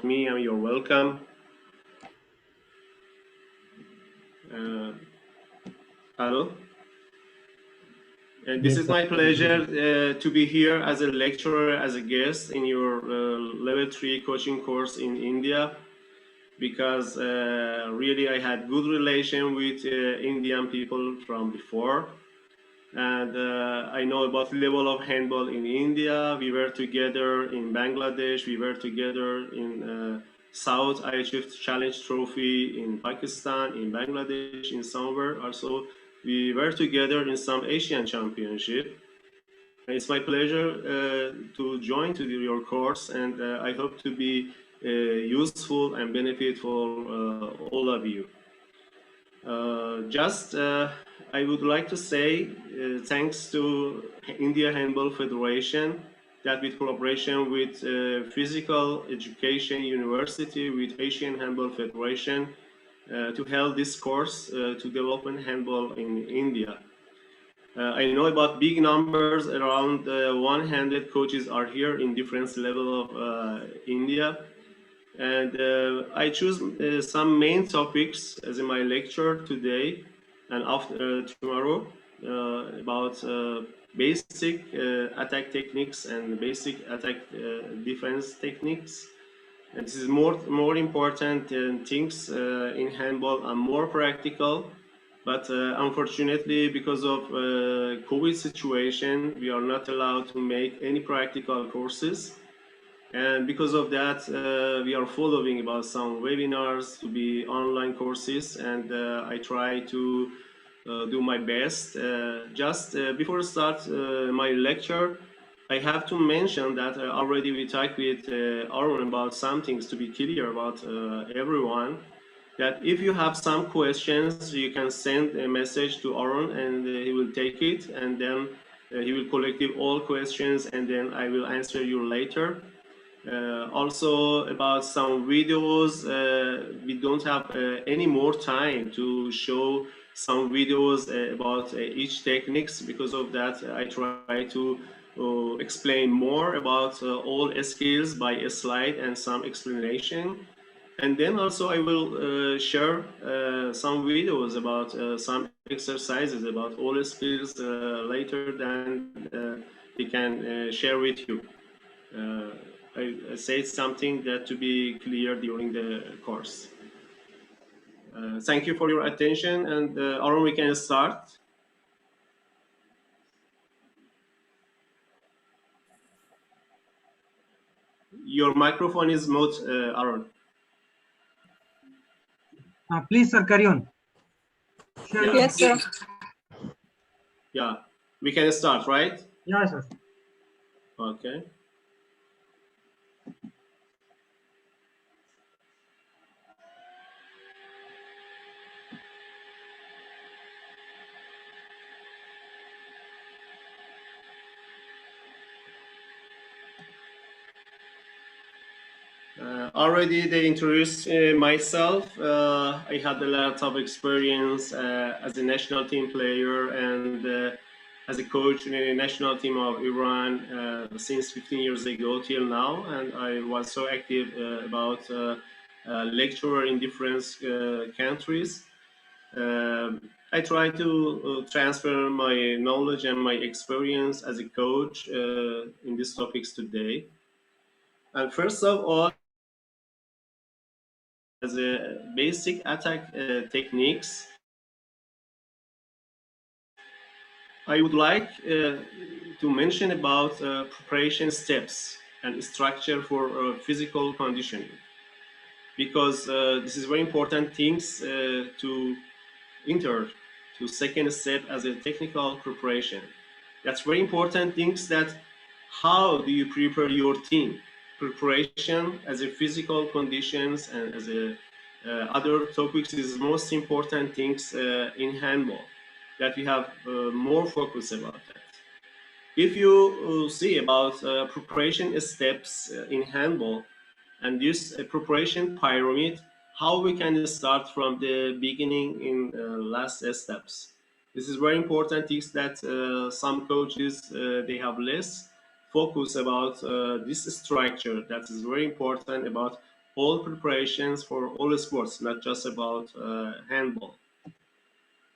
me, and you're welcome. Uh, Hello. This Yes, is sir. my pleasure to be here as a lecturer, as a guest in your level 3 coaching course in India because really I had good relation with Indian people from before. And I know about level of handball in India. We were together in Bangladesh. We were together in South IHF Challenge Trophy in Pakistan, in Bangladesh, in somewhere. Also, we were together in some Asian Championship. It's my pleasure to join to your course, and I hope to be useful and benefit for all of you. Just I would like to say thanks to India Handball Federation that with collaboration with Physical Education University with Asian Handball Federation to hold this course to development handball in India. I know about big numbers, around 100 coaches are here in different level of India. And I choose some main topics as in my lecture today and after tomorrow about basic attack techniques and basic attack defense techniques. And this is more important things in handball and more practical. But unfortunately, because of COVID situation, we are not allowed to make any practical courses. And because of that, we are following about some webinars to be online courses, and I try to do my best. Just before start my lecture, I have to mention that already we talked with Aaron about some things to be clear about everyone. That if you have some questions, you can send a message to Aaron, and he will take it, and then he will collect all questions, and then I will answer you later. Also about some videos, we don't have any more time to show some videos about each techniques. Because of that, I try to explain more about all skills by a slide and some explanation. And then also I will share some videos about some exercises about all skills later than we can share with you. I said something that to be clear during the course. Thank you for your attention, and Aaron, we can start. Your microphone is mute, Aaron. Please, sir, carry on. Yeah. Yes, sir. Yeah, we can start, right? Yeah, sir. Okay. Already they introduced myself. I had a lot of experience as a national team player and as a coach in a national team of Iran since 15 years ago till now. And I was so active about lecturer in different countries. I try to transfer my knowledge and my experience as a coach in these topics today. And first of all, as a basic attack techniques, I would like to mention about preparation steps and structure for physical conditioning, because this is very important things to enter to second step as a technical preparation. That's very important things that how do you prepare your team? Preparation as a physical conditions and as a other topics is most important things in handball that we have more focus about that. If you see about preparation steps in handball and this preparation pyramid, how we can start from the beginning in last steps. This is very important things that some coaches they have less focus about this structure that is very important about all preparations for all sports, not just about handball.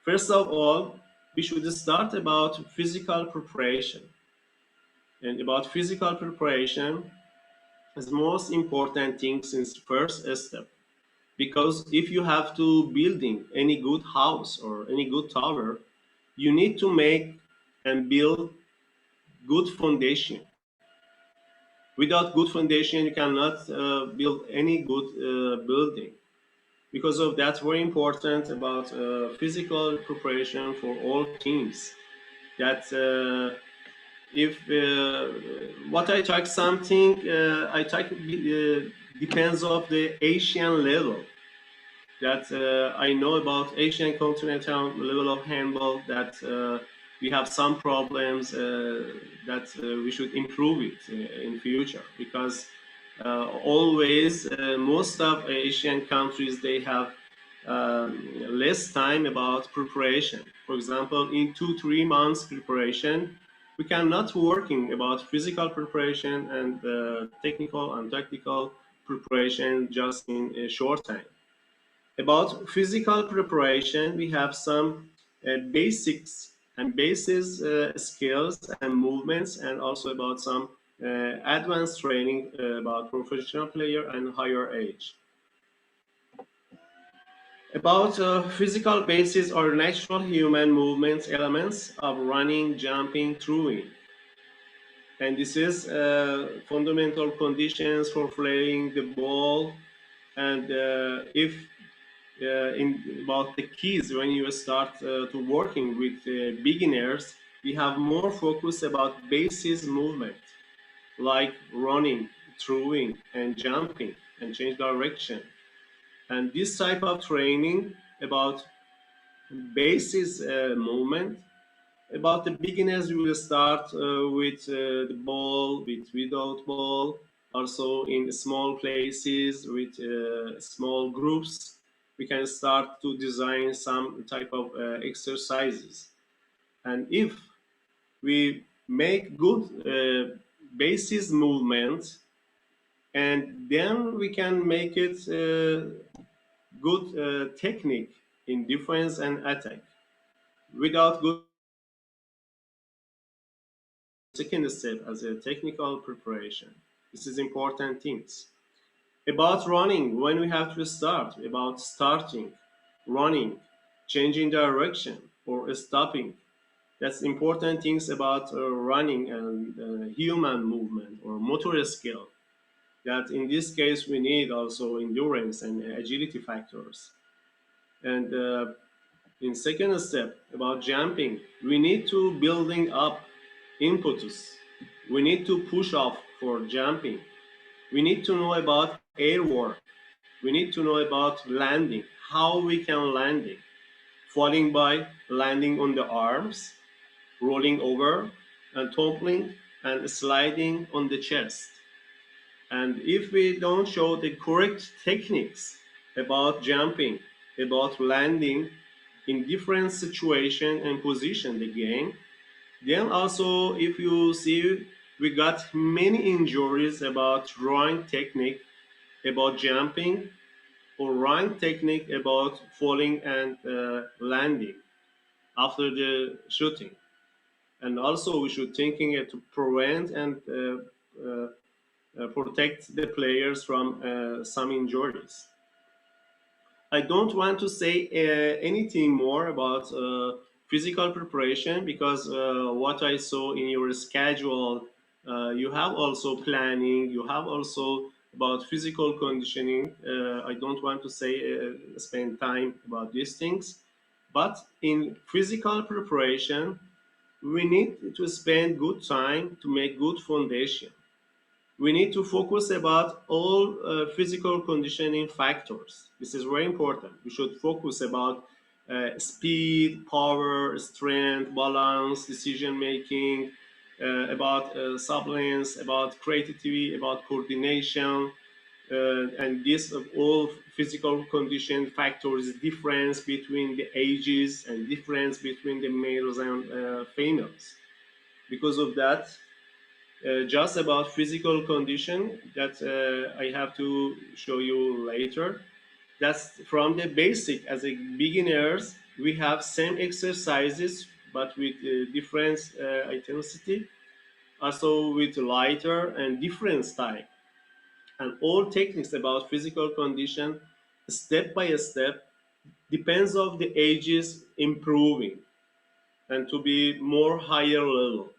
First of all, we should start about physical preparation. And about physical preparation is most important thing since the first step. Because if you have to building any good house or any good tower, you need to make and build good foundation. Without good foundation, you cannot build any good building. Because of that, very important about physical preparation for all teams. That if what I talk something I talk depends of the Asian level that I know about Asian continental level of handball that we have some problems that we should improve it in future because always most of Asian countries they have less time about preparation. For example, in 2-3 months preparation, we cannot working about physical preparation and technical and tactical preparation just in a short time. About physical preparation, we have some basics and basis skills and movements, and also about some advanced training about professional player and higher age. About physical basis or natural human movements elements of running, jumping, throwing. And this is fundamental conditions for playing the ball. And if in about the keys when you start to working with beginners, we have more focus about basis movement like running, throwing, and jumping and change direction. And this type of training about basis movement. About the beginners, we will start with the ball, with without ball, also in small places with small groups. We can start to design some type of exercises. And if we make good basis movement, and then we can make it good technique in defense and attack. Without good second step as a technical preparation. This is important things. About running, when we have to start, about starting, running, changing direction, or stopping. That's important things about running and human movement or motor skill. That in this case we need also endurance and agility factors. And in second step about jumping, we need to building up impetus. We need to push off for jumping. We need to know about air work. We need to know about landing, how we can land it. Falling by landing on the arms, rolling over, and toppling and sliding on the chest. And if we don't show the correct techniques about jumping, about landing in different situation and position the game, then also if you see we got many injuries about wrong technique about jumping or wrong technique about falling and landing after the shooting. And also we should thinking to prevent and protect the players from some injuries. I don't want to say anything more about physical preparation because what I saw in your schedule, you have also planning, you have also about physical conditioning. I don't want to say spend time about these things, but in physical preparation, we need to spend good time to make good foundation. We need to focus about all physical conditioning factors. This is very important. We should focus about speed, power, strength, balance, decision making, about sublance, about creativity, about coordination, and this of all physical condition factors, difference between the ages and difference between the males and females. Because of that, just about physical condition that I have to show you later. That's from the basic. As a beginners, we have same exercises but with different intensity, also with lighter and different style, and all techniques about physical condition, step by step, depends of the ages improving and to be more higher level.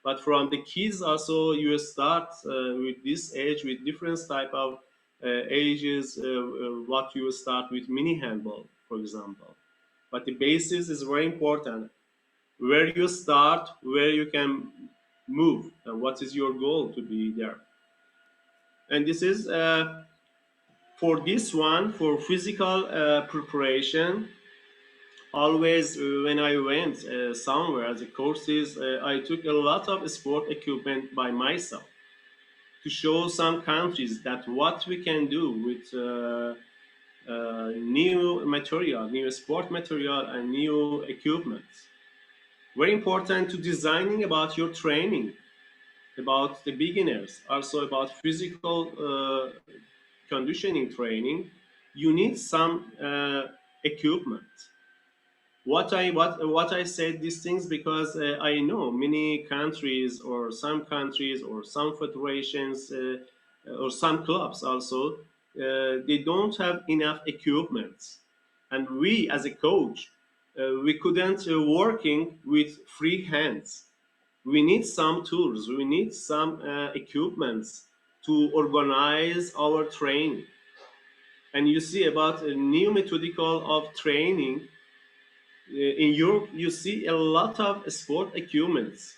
But from the kids also, you start with this age with different type of ages. What you start with mini handball, for example. But the basis is very important. Where you start, where you can move, and what is your goal to be there. And this is for this one for physical preparation. Always when I went somewhere as a courses, I took a lot of sport equipment by myself to show some countries that what we can do with new material, new sport material, and new equipment. Very important to designing about your training, about the beginners, also about physical conditioning training. You need some equipment. What I said these things because I know many countries or some federations or some clubs also they don't have enough equipment, and we as a coach we couldn't working with free hands. We need some tools. We need some equipments to organize our training. And you see about a new methodical of training in Europe, you see a lot of sport equipments.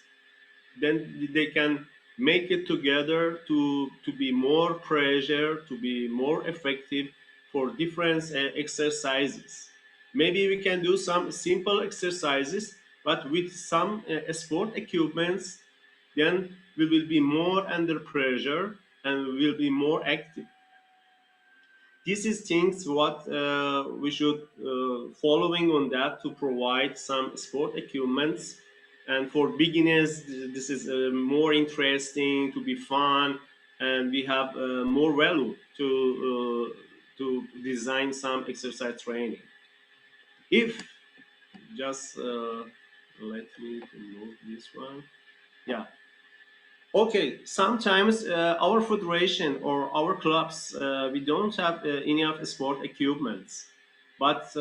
Then they can make it together to be more pressure, to be more effective for different exercises. Maybe we can do some simple exercises, but with some sport equipments, then we will be more under pressure and we will be more active. This is things what we should following on that to provide some sport equipments. And for beginners this is more interesting to be fun, and we have more value to design some exercise training. If just let me remove this one. Yeah. Okay, sometimes our federation or our clubs, we don't have enough sport equipments, but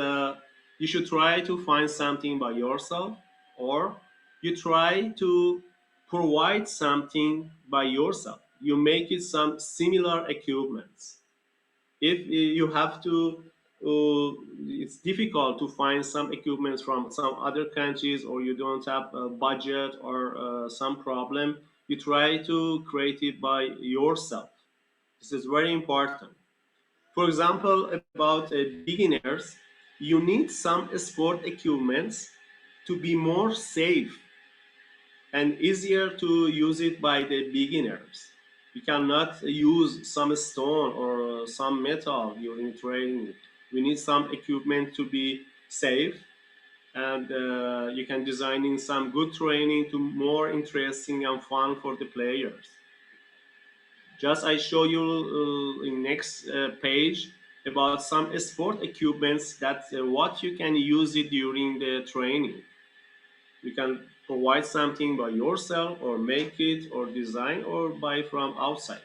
you should try to find something by yourself, or you try to provide something by yourself. You make it some similar equipments. If you have to it's difficult to find some equipment from some other countries, or you don't have a budget or some problem, you try to create it by yourself. This is very important. For example, about beginners, you need some sport equipments to be more safe and easier to use it by the beginners. You cannot use some stone or some metal during training. We need some equipment to be safe, and you can design in some good training to more interesting and fun for the players. Just I show you in next page about some sport equipments that what you can use it during the training. You can provide something by yourself, or make it, or design, or buy from outside.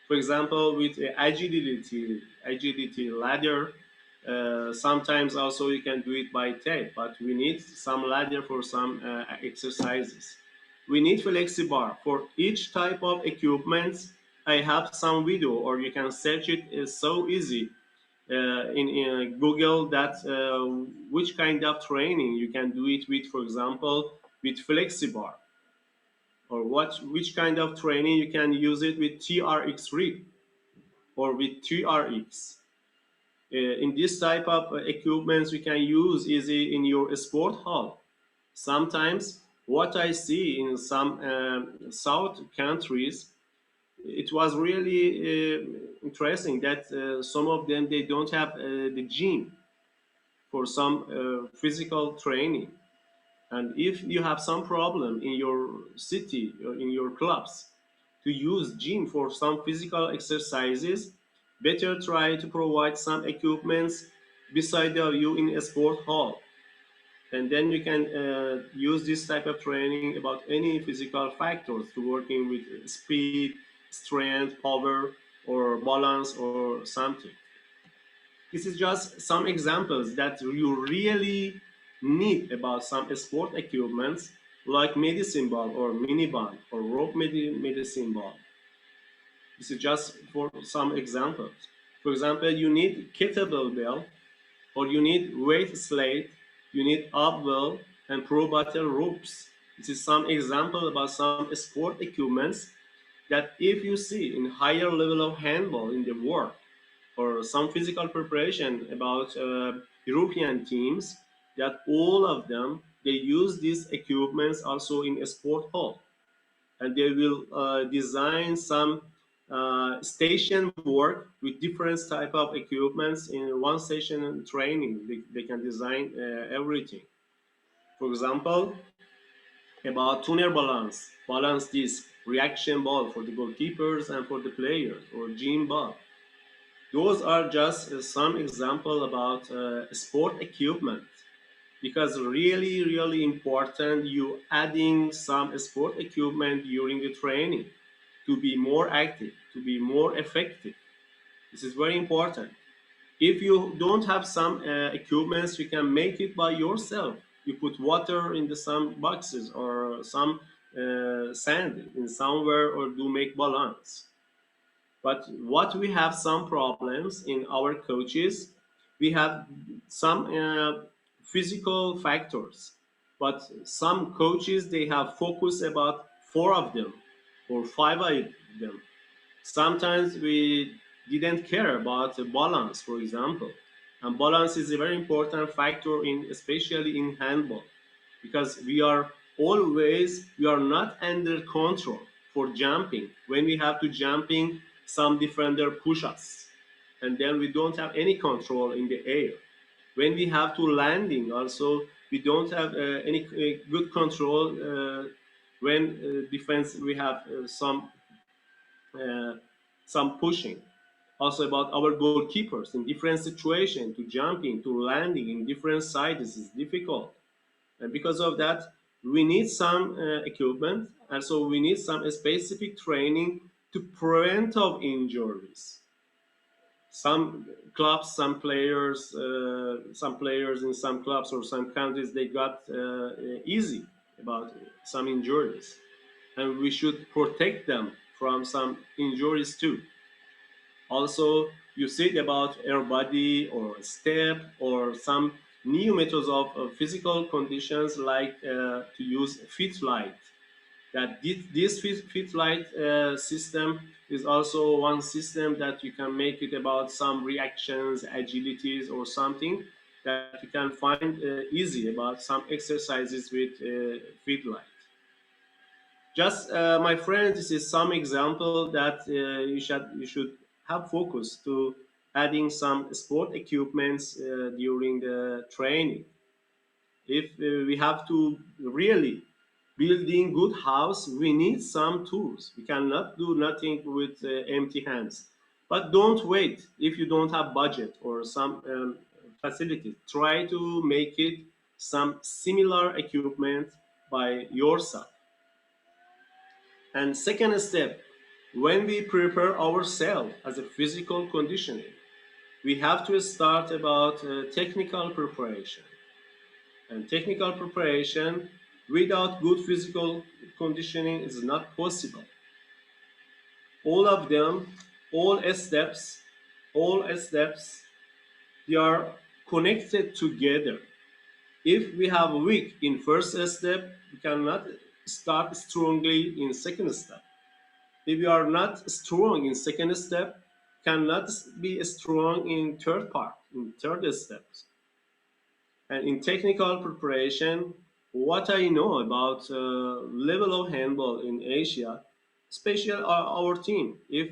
For example, with agility ladder, sometimes also you can do it by tape, but we need some ladder for some exercises. We need flexibar for each type of equipment. I have some video, or you can search it. It's so easy in Google that which kind of training you can do it with, for example, with FlexiBar, or which kind of training you can use it with TRX rig or with TRX. In this type of equipments you can use easy in your sport hall. Sometimes what I see in some South countries, it was really interesting that some of them they don't have the gym for some physical training. And if you have some problem in your city or in your clubs, to use gym for some physical exercises, better try to provide some equipments beside of you in a sport hall. And then you can use this type of training about any physical factors to working with speed, strength, power, or balance or something. This is just some examples that you really need about some sport equipments like medicine ball or mini ball or rope medicine ball. This is just for some examples. For example, you need kettlebell bell or you need weight slate, you need upwell and pro battle ropes. This is some example about some sport equipments that if you see in higher level of handball in the world or some physical preparation about European teams, that all of them they use these equipments also in a sport hall, and they will design some station work with different type of equipments in one station training. They can design everything. For example, about tuner balance disc, reaction ball for the goalkeepers and for the players, or gym ball. Those are just some example about sport equipment, because really important you adding some sport equipment during the training to be more active, to be more effective. This is very important. If you don't have some equipments, you can make it by yourself. You put water in the some boxes or some sand in somewhere, or do make balance. But what we have some problems in our coaches, we have some physical factors, but some coaches they have focus about four of them or five of them. Sometimes we didn't care about the balance, for example, and balance is a very important factor in especially in handball, because we are not under control for jumping. When we have to jumping, some defender push us, and then we don't have any control in the air. When we have to landing also, we don't have any good control. When defense we have uh, some pushing. Also about our goalkeepers in different situation, to jumping, to landing in different sides is difficult. And because of that, we need some equipment, and so we need some specific training to prevent of injuries. Some clubs, some players in some clubs or some countries, they got easy about some injuries, and we should protect them from some injuries too. Also, you said about air body or step or some new methods of physical conditions like to use fit light. That this fit light system is also one system that you can make it about some reactions, agilities, or something that you can find easy about some exercises with fit light. Just my friends, this is some example that you should have focus to adding some sport equipments during the training. If we have to really building good house, we need some tools. We cannot do nothing with empty hands. But don't wait if you don't have budget or some facilities. Try to make it some similar equipment by yourself. And second step, when we prepare ourselves as a physical conditioning, we have to start about technical preparation. And technical preparation without good physical conditioning is not possible. All of them, all steps, all steps, they are connected together. If we have weak in first step, we cannot start strongly in second step. If you are not strong in second step, cannot be strong in third part, in third steps. And in technical preparation, what I know about level of handball in Asia, especially our team. If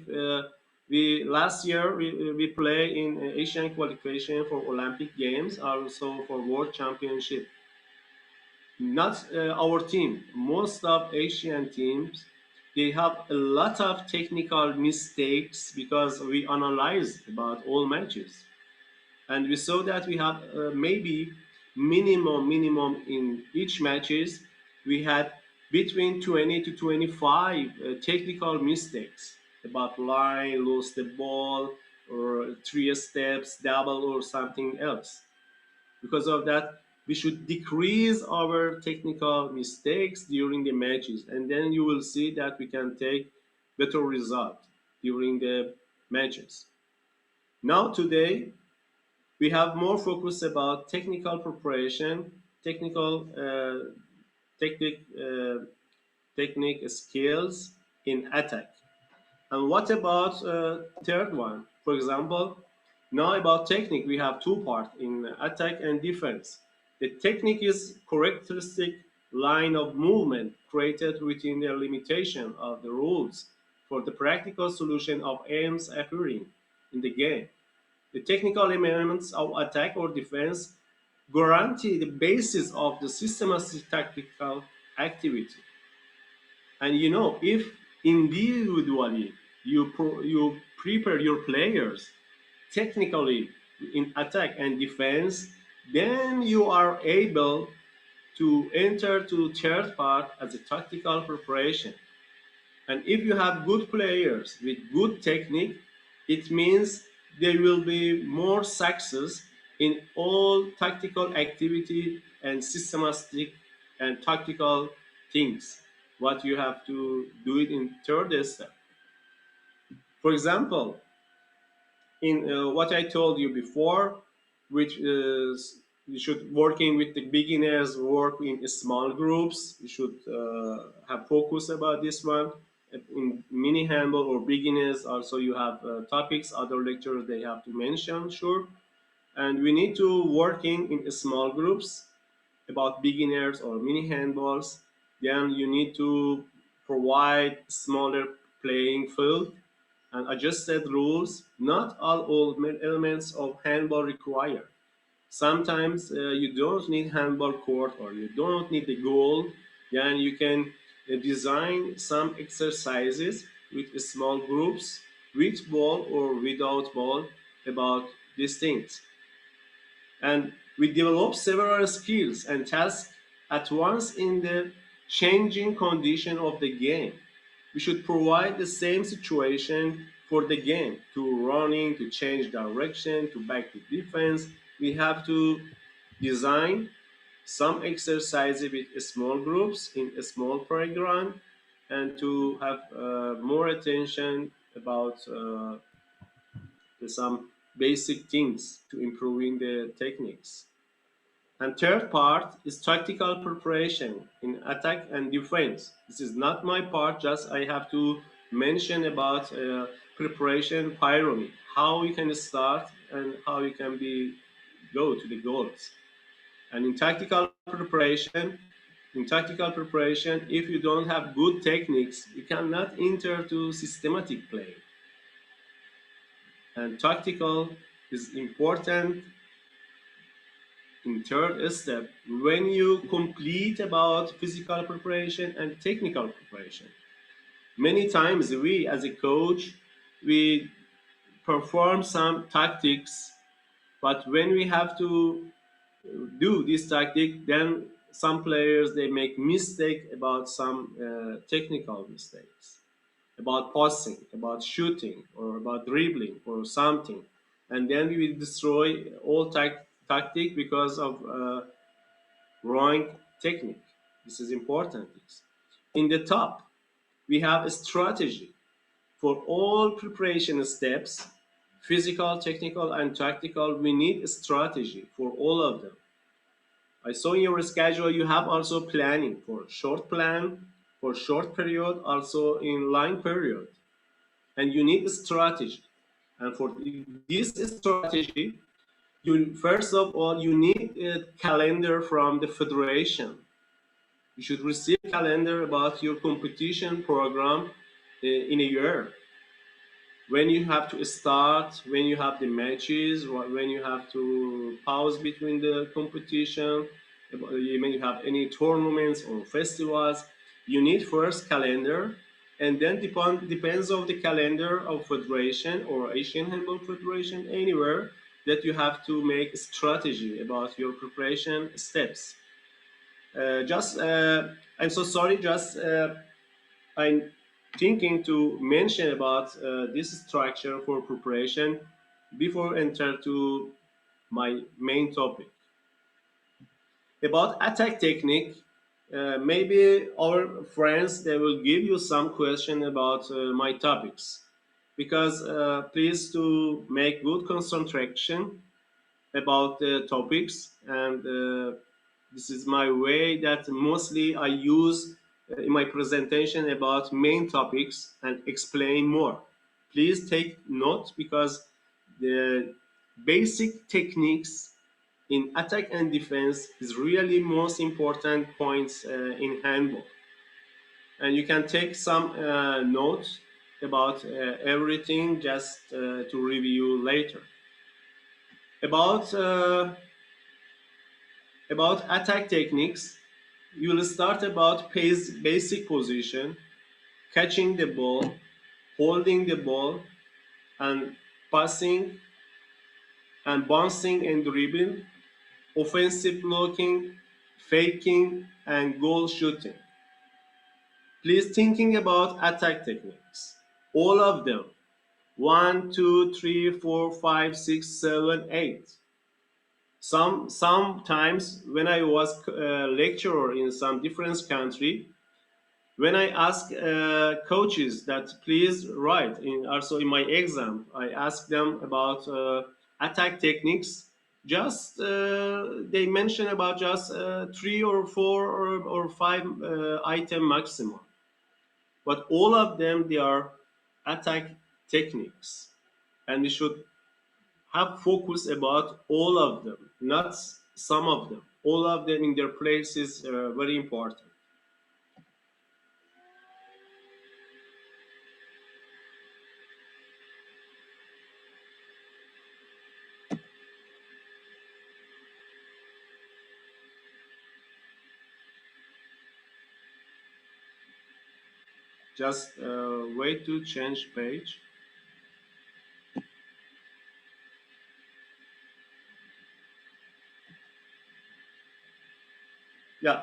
we last year we play in Asian qualification for Olympic Games, also for World Championship. Not our team. Most of Asian teams, they have a lot of technical mistakes because we analyzed about all matches, and we saw that we have maybe minimum in each matches we had between 20 to 25 technical mistakes about line, lose the ball, or three steps, double, or something else. Because of that, we should decrease our technical mistakes during the matches, and then you will see that we can take better result during the matches. Now today, we have more focus about technical preparation, technical technique, technique skills in attack. And what about third one? For example, now about technique, we have two parts in attack and defense. The technique is characteristic line of movement created within the limitation of the rules for the practical solution of aims appearing in the game. The technical elements of attack or defense guarantee the basis of the systematic tactical activity. And you know, if individually you prepare your players technically in attack and defense, then you are able to enter to third part as a tactical preparation. And if you have good players with good technique, it means there will be more success in all tactical activity and systematic and tactical things. What you have to do it in third step. For example, in what I told you before, which is you should working with the beginners, work in small groups. You should have focus about this one. In mini handle or beginners, also you have topics, other lectures they have to mention, sure. And we need to working in small groups about beginners or mini handballs. Then you need to provide smaller playing field and adjusted rules. Not all elements of handball require. Sometimes you don't need handball court or you don't need the goal. Then you can design some exercises with small groups, with ball or without ball, about these things. And we develop several skills and tasks at once in the changing condition of the game. We should provide the same situation for the game to running, to change direction, to back to defense. We have to design some exercises with small groups in a small playground and to have more attention about some basic things to improving the techniques. And third part is tactical preparation in attack and defense. This is not my part, just I have to mention about preparation pyramid, how you can start and how you can be go to the goals. And in tactical preparation, if you don't have good techniques, you cannot enter to systematic play. And tactical is important in third step when you complete about physical preparation and technical preparation. Many times we as a coach, we perform some tactics, but when we have to do this tactic, then some players they make mistake about some technical mistakes, about passing, about shooting, or about dribbling or something, and then we will destroy all tactic because of wrong technique. This is important. In the top, we have a strategy for all preparation steps, physical, technical, and tactical. We need a strategy for all of them. I saw in your schedule you have also planning for short plan, for short period, also in line period. And you need a strategy. And for this strategy, you first of all you need a calendar from the federation. You should receive a calendar about your competition program in a year. When you have to start, when you have the matches, when you have to pause between the competition, when you have any tournaments or festivals, you need first calendar and then depends of the calendar of federation or Asian Handball Federation anywhere that you have to make a strategy about your preparation steps. Just I'm so sorry. Just I'm thinking to mention about this structure for preparation before enter to my main topic about attack technique. Maybe our friends they will give you some question about my topics because please to make good concentration about the topics, and this is my way that mostly I use in my presentation about main topics and explain more. Please take note because the basic techniques in attack and defense is really most important points in handball, and you can take some notes about everything just to review later about attack techniques. You will start about basic position, catching the ball, holding the ball, and passing and bouncing and dribbling, offensive blocking, faking, and goal shooting. Please thinking about attack techniques. All of them. One, two, three, four, five, six, seven, eight. Sometimes when I was a lecturer in some different country, when I ask coaches that please write in also in my exam, I ask them about attack techniques. Just they mention about just three or four or five item maximum, but all of them they are attack techniques, and we should have focus about all of them, not some of them. All of them in their place is very important. Just wait to change page. Yeah,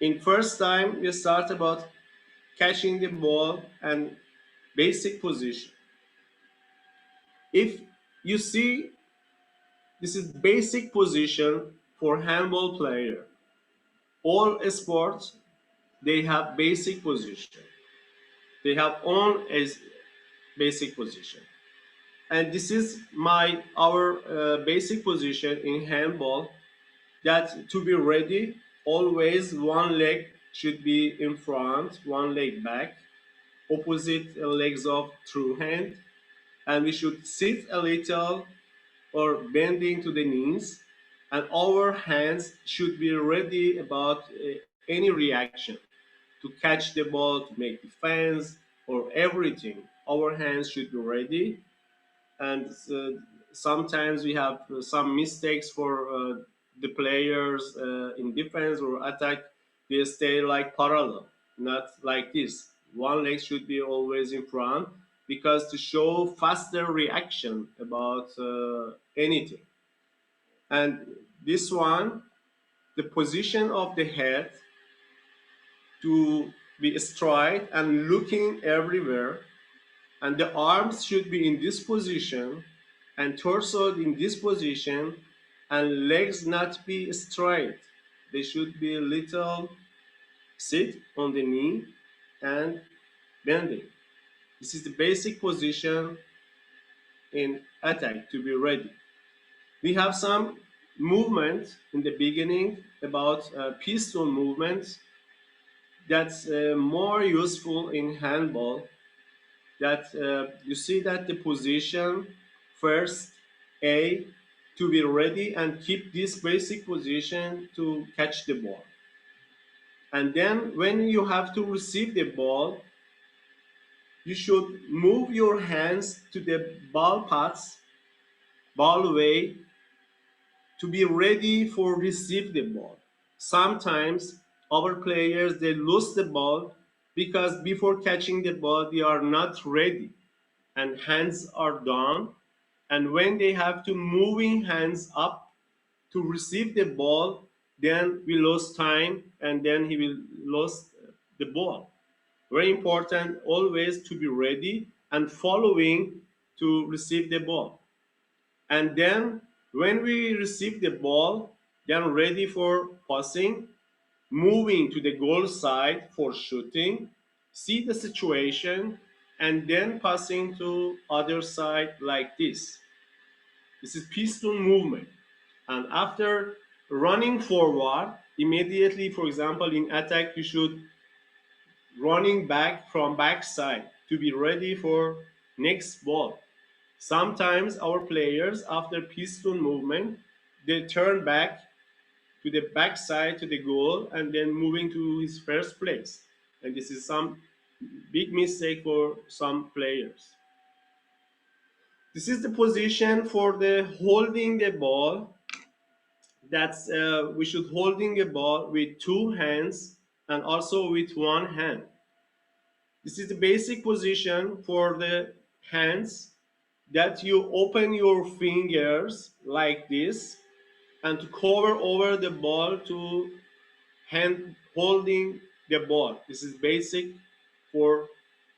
in first time we start about catching the ball and basic position. If you see, this is basic position for handball player. All sports they have basic position. They have own as basic position, and this is my our basic position in handball. That to be ready, always one leg should be in front, one leg back, opposite legs of through hand, and we should sit a little or bending to the knees, and our hands should be ready about any reaction to catch the ball, to make defense, or everything. Our hands should be ready, and sometimes we have some mistakes for the players in defense or attack. They stay like parallel, not like this. One leg should be always in front because to show faster reaction about anything. And this one, the position of the head to be straight and looking everywhere, and the arms should be in this position and torso in this position, and legs not be straight. They should be a little sit on the knee and bending. This is the basic position in attack to be ready. We have some movement in the beginning about pistol movement that's more useful in handball, that you see that the position first A to be ready and keep this basic position to catch the ball. And then when you have to receive the ball, you should move your hands to the ball paths, ball way to be ready for receive the ball. Sometimes our players they lose the ball because before catching the ball, they are not ready and hands are down. And when they have to moving hands up to receive the ball, then we lose time and then he will lose the ball. Very important always to be ready and following to receive the ball. And then when we receive the ball, then ready for passing, moving to the goal side for shooting, see the situation, and then passing to other side like this. This is pistol movement. And after running forward, immediately, for example, in attack, you should running back from backside to be ready for next ball. Sometimes our players, after pistol movement, they turn back to the backside to the goal and then moving to his first place. And this is some big mistake for some players. This is the position for the holding the ball. That's we should holding a ball with two hands and also with one hand. This is the basic position for the hands, that you open your fingers like this and to cover over the ball to hand holding the ball. This is basic for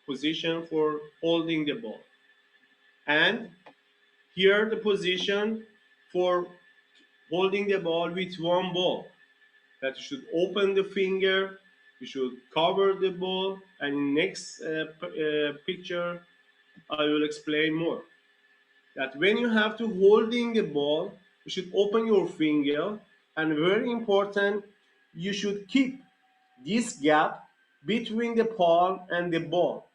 position for holding the ball. And here the position for holding the ball with one ball, that you should open the finger, you should cover the ball, and in next picture I will explain more. That when you have to holding the ball, you should open your finger, and very important, you should keep this gap between the palm and the ball.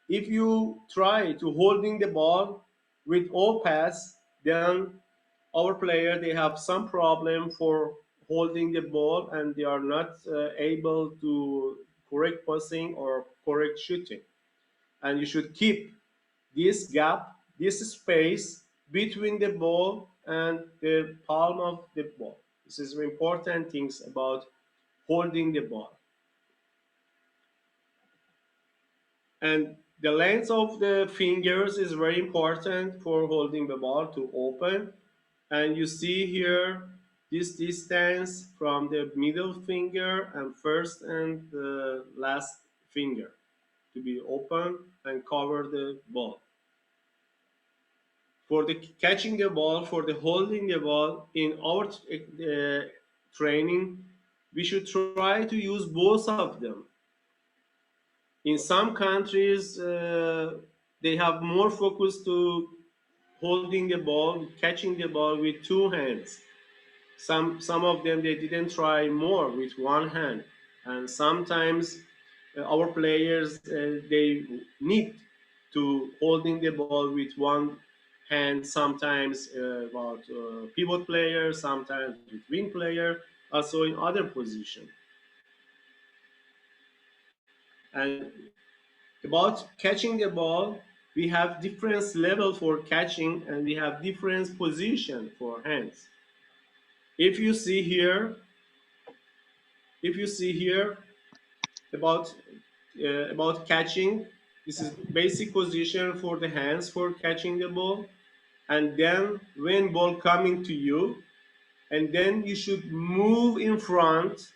If you try to holding the ball with all pass, then our player they have some problem for holding the ball and they are not able to correct passing or correct shooting. And you should keep this gap, this space between the ball and the palm of the ball. This is important things about holding the ball. And the length of the fingers is very important for holding the ball to open. And you see here this distance from the middle finger and first and the last finger to be open and cover the ball. For the catching the ball, for the holding the ball, in our training, we should try to use both of them. In some countries, they have more focus to holding the ball, catching the ball with two hands. Some of them they didn't try more with one hand, and sometimes our players they need to holding the ball with one hand. Sometimes about pivot player, sometimes with wing player, also in other position. And about catching the ball, we have different level for catching and we have different position for hands. If you see here, if you see here about about catching, this is basic position for the hands for catching the ball. And then when ball coming to you, and then you should move in front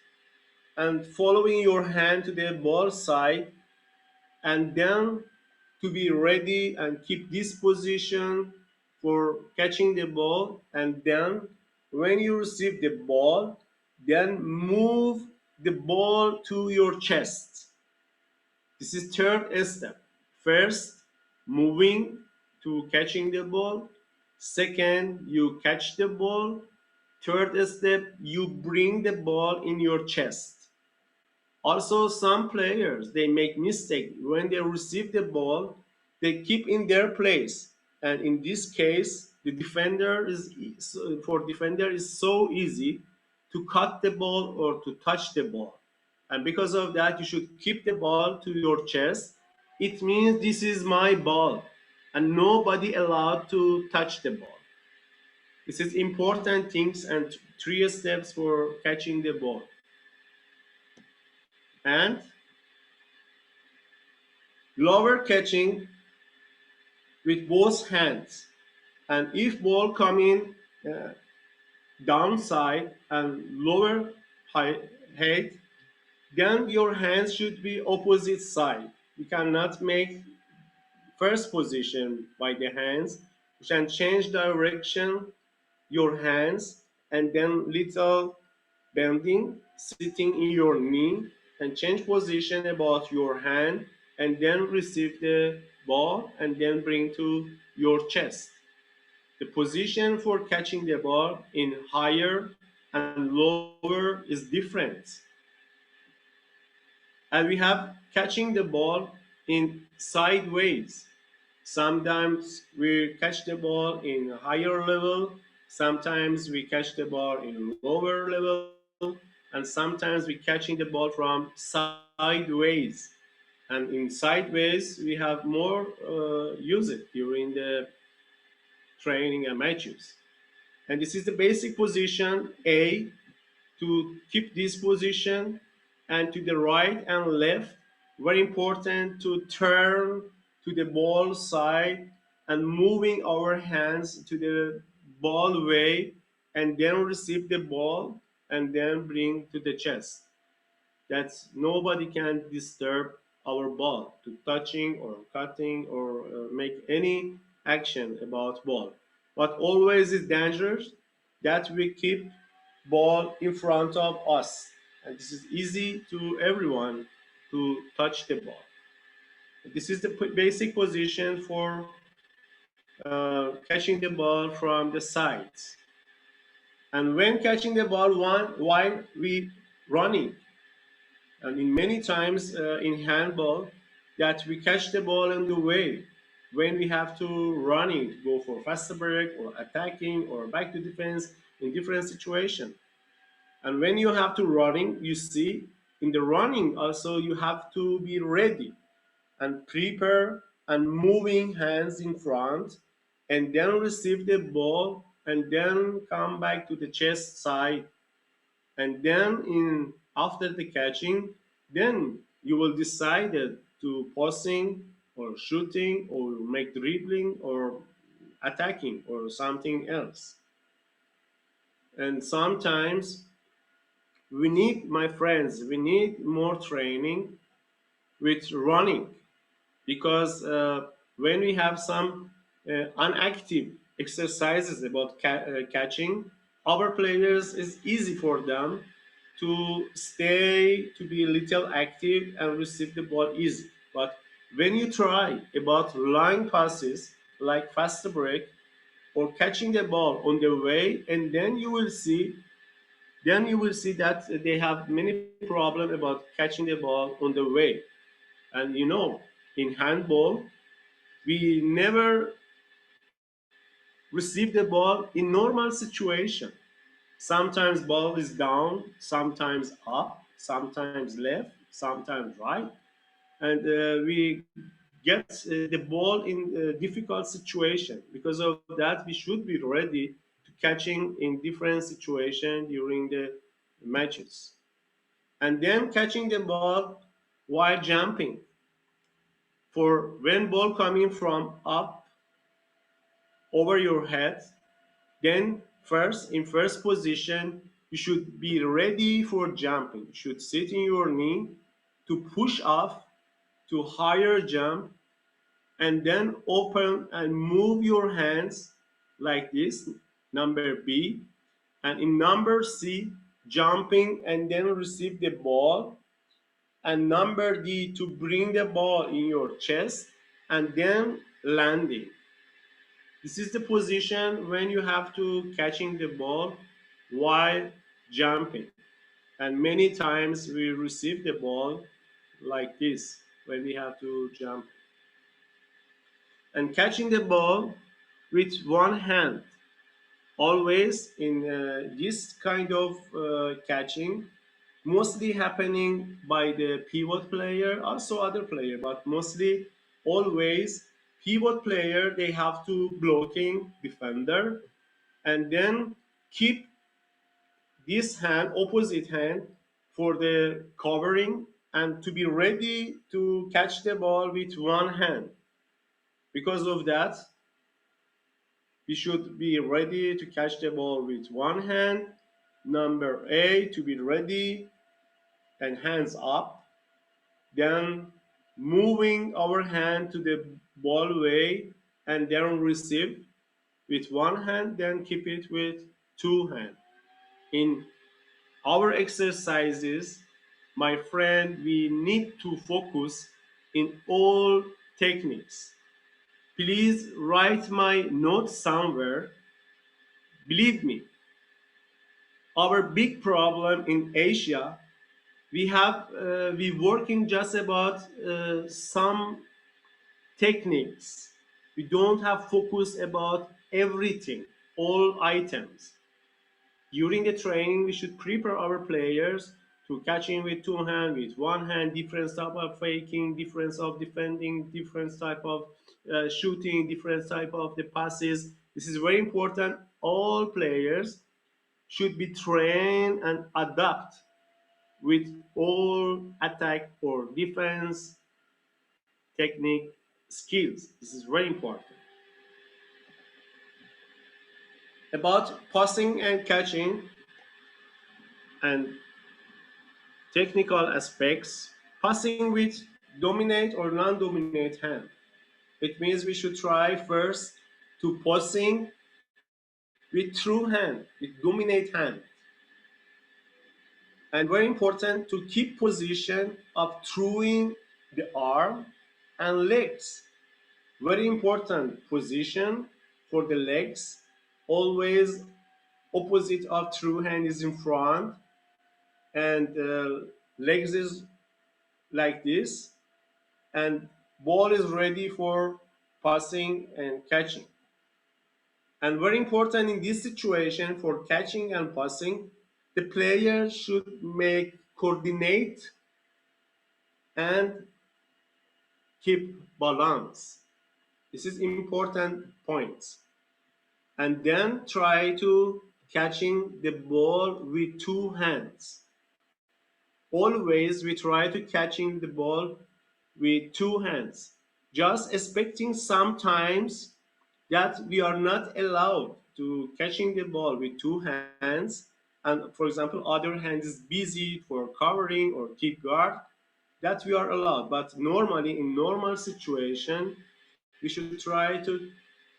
and following your hand to the ball side, and then to be ready and keep this position for catching the ball. And then when you receive the ball, then move the ball to your chest. This is third step. First, moving to catching the ball. Second, you catch the ball. Third step, you bring the ball in your chest. Also, some players they make mistake when they receive the ball, they keep in their place, and in this case, the defender is for defender is so easy to cut the ball or to touch the ball, and because of that, you should keep the ball to your chest. It means this is my ball, and nobody allowed to touch the ball. This is important things and three steps for catching the ball. And lower catching with both hands. And if ball coming uh, downside and lower height, then your hands should be opposite side. You cannot make first position by the hands. You can change direction your hands and then little bending, sitting in your knee and change position about your hand and then receive the ball and then bring to your chest. The position for catching the ball in higher and lower is different. And we have catching the ball in sideways. Sometimes we catch the ball in a higher level, sometimes we catch the ball in lower level, and sometimes we catching the ball from sideways. And in sideways, we have more use it during the training and matches. And this is the basic position A, to keep this position, and to the right and left, very important to turn to the ball side and moving our hands to the ball way and then receive the ball and then bring to the chest. That nobody can disturb our ball to touching or cutting or make any action about ball. But always is dangerous that we keep ball in front of us, and this is easy to everyone to touch the ball. This is the basic position for catching the ball from the sides. And when catching the ball while we running, and in many times in handball, that we catch the ball in the way when we have to running to go for faster break or attacking or back to defense in different situation. And when you have to running, you see in the running also you have to be ready and prepare and moving hands in front and then receive the ball and then come back to the chest side and then in after the catching, then you will decide to passing or shooting or make dribbling or attacking or something else. And sometimes we need, my friends, we need more training with running because when we have some unactive exercises about catching, our players is easy for them to stay to be a little active and receive the ball easy. But when you try about line passes like fast break or catching the ball on the way, and then you will see that they have many problems about catching the ball on the way. And you know, in handball, we never receive the ball in normal situation. Sometimes ball is down, sometimes up, sometimes left, sometimes right, and we get the ball in a difficult situation. Because of that, we should be ready to catching in different situation during the matches, and then catching the ball while jumping. For when ball coming from up over your head, then first in first position you should be ready for jumping. You should sit in your knee to push off to higher jump and then open and move your hands like this, number B, and in number C, jumping and then receive the ball, and number D, to bring the ball in your chest and then landing. This is the position when you have to catching the ball while jumping. And many times we receive the ball like this when we have to jump. And catching the ball with one hand, always in this kind of catching, mostly happening by the pivot player, also other player, but mostly always pivot player, they have to blocking defender and then keep this hand, opposite hand, for the covering and to be ready to catch the ball with one hand. Because of that, we should be ready to catch the ball with one hand. Number A, to be ready and hands up. Then moving our hand to the ball way and then receive with one hand, then keep it with two hands. In our exercises, my friend, we need to focus in all techniques. Please write my notes somewhere. Believe me, our big problem in Asia, we working just about some techniques. We don't have focus about everything, all items. During the training, we should prepare our players to catching with two hands, with one hand, different type of faking, different of defending, different type of shooting, different type of the passes. This is very important. All players should be trained and adapt with all attack or defense technique skills. This is very important. About passing and catching and technical aspects, passing with dominate or non-dominate hand. It means we should try first to passing with true hand, with dominate hand. And very important to keep position of throwing the arm and legs. Very important position for the legs. Always opposite of true hand is in front and legs is like this, and ball is ready for passing and catching. And very important in this situation for catching and passing, the player should make coordinate and keep balance. This is important points. And then try to catching the ball with two hands. Always we try to catching the ball with two hands. Just expecting sometimes that we are not allowed to catching the ball with two hands, and for example other hand is busy for covering or keep guard, that we are allowed. But normally in normal situation we should try to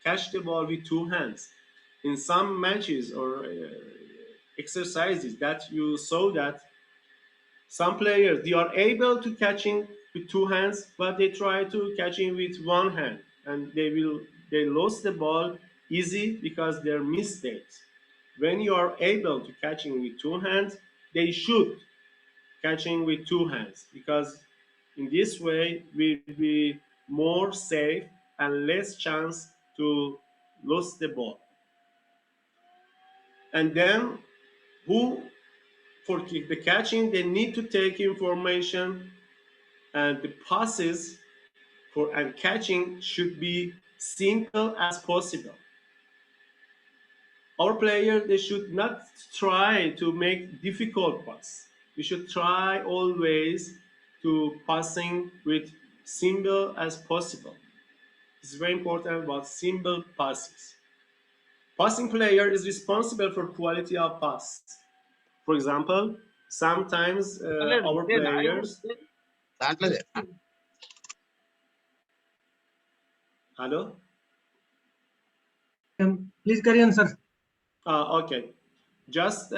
catch the ball with two hands. In some matches or exercises that you saw that some players they are able to catching with two hands, but they try to catching with one hand, and they lost the ball easy because their mistakes. When you are able to catching with two hands, they should catching with two hands because in this way we will be more safe and less chance to lose the ball. And then who for the catching they need to take information, and the passes for and catching should be simple as possible. Our players they should not try to make difficult pass. We should try always to passing with simple as possible. It's very important about simple passes. Passing player is responsible for quality of pass. For example, sometimes our players. దాంట్లోదే Hello. Please carry on, sir. Okay. Just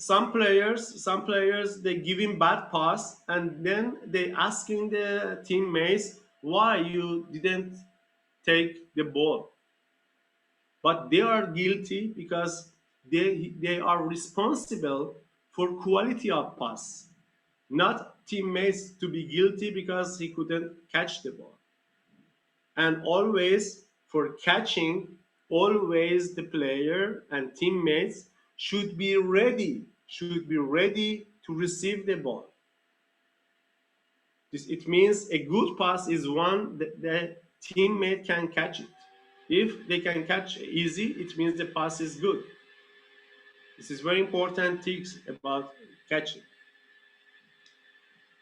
some players they giving bad pass, and then they asking the teammates why you didn't take the ball. But they are guilty because they are responsible for quality of pass, not teammates to be guilty because he couldn't catch the ball. And always for catching, always the player and teammates should be ready to receive the ball. It means a good pass is one that the teammate can catch it. If they can catch easy, it means the pass is good. This is very important things about catching.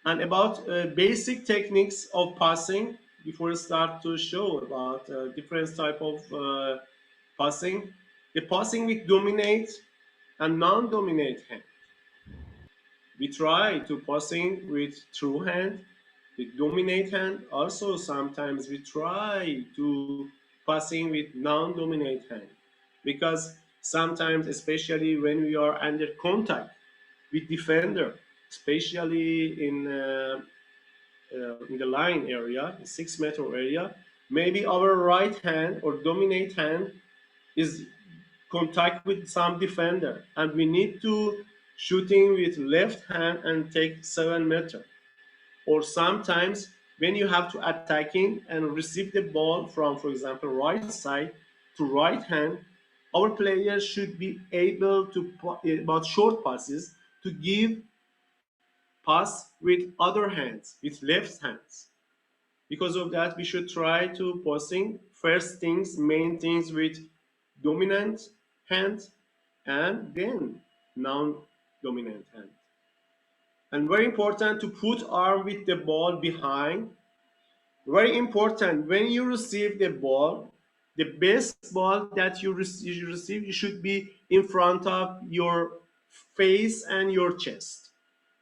And about basic techniques of passing, before we start to show about different type of passing, the passing with dominate and non-dominate hand. We try to passing with true hand, with dominate hand. Also, sometimes we try to passing with non-dominate hand, because sometimes, especially when we are under contact with defender, especially in the line area, the 6 meter area, maybe our right hand or dominate hand is contact with some defender, and we need to shooting with left hand and take 7 meter. Or sometimes when you have to attacking and receive the ball from, for example, right side to right hand, our players should be able to about short passes to give pass with other hands, with left hands. Because of that, we should try to passing first things, main things with dominant hand and then non-dominant hand. And very important to put arm with the ball behind. Very important, when you receive the ball, the best ball that you receive, you should be in front of your face and your chest.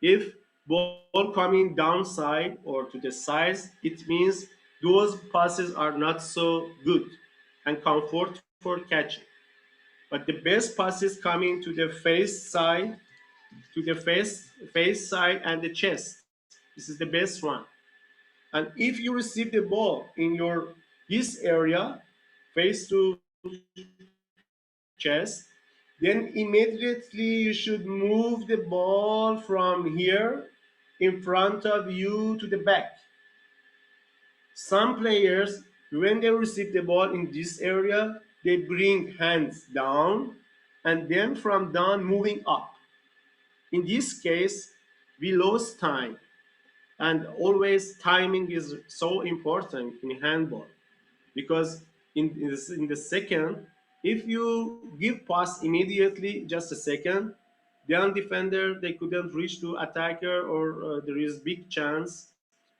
If ball coming downside or to the sides, it means those passes are not so good and comfort for catching. But the best passes coming to the face side, to the face side and the chest. This is the best one. And if you receive the ball in your this area, face to chest, then immediately you should move the ball from here in front of you to the back. Some players, when they receive the ball in this area, they bring hands down and then from down moving up. In this case, we lose time, and always timing is so important in handball, because in the second, if you give pass immediately, just a second, then defender they couldn't reach to attacker, or there is big chance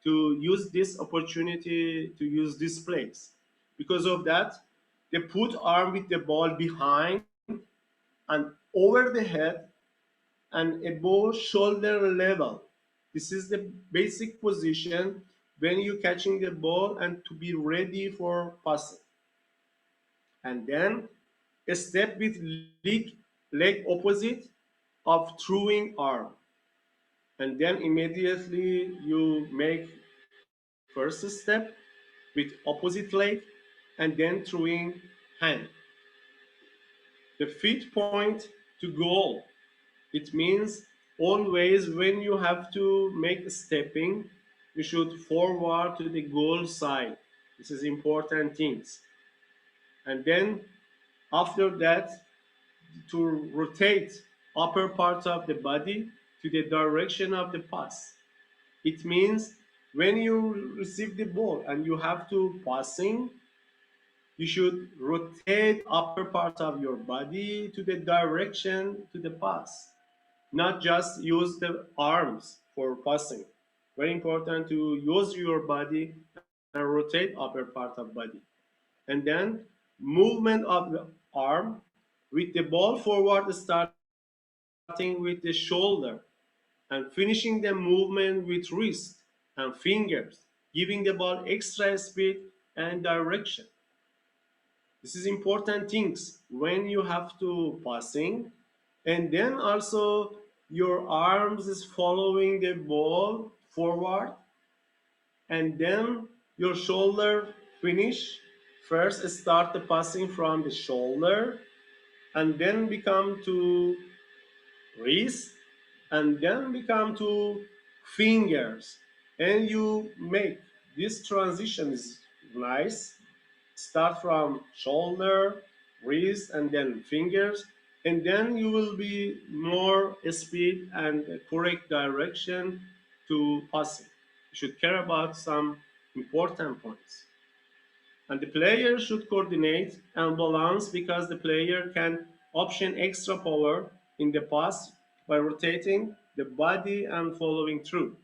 to use this opportunity to use this place. Because of that, they put arm with the ball behind and over the head and above shoulder level. This is the basic position when you're catching the ball and to be ready for passing. And then a step with leg opposite of throwing arm. And then immediately you make first step with opposite leg and then throwing hand. The feet point to goal. It means always when you have to make a stepping, you should forward to the goal side. This is important things. And then after that, to rotate upper parts of the body to the direction of the pass. It means when you receive the ball and you have to passing, you should rotate upper part of your body to the direction to the pass, not just use the arms for passing. Very important to use your body and rotate upper part of body. And then movement of the arm with the ball forward, starting with the shoulder and finishing the movement with wrist and fingers, giving the ball extra speed and direction. This is important things when you have to passing. And then also your arms is following the ball forward, and then your shoulder finish. First start the passing from the shoulder and then become to wrist and then become to fingers, and you make this transition is nice. Start from shoulder, wrist, and then fingers, and then you will be more speed and correct direction to passing. You should care about some important points. And the player should coordinate and balance, because the player can option extra power in the pass by rotating the body and following through.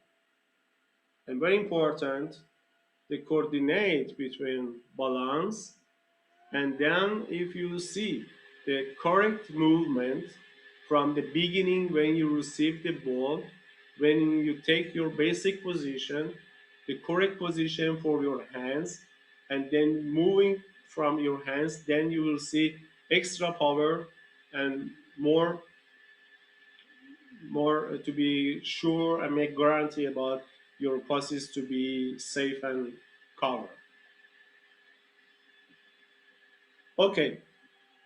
And very important, the coordinate between balance. And then if you see the correct movement from the beginning when you receive the ball, when you take your basic position, the correct position for your hands, and then moving from your hands, then you will see extra power and more to be sure and make guarantee about your passes to be safe and covered. Okay,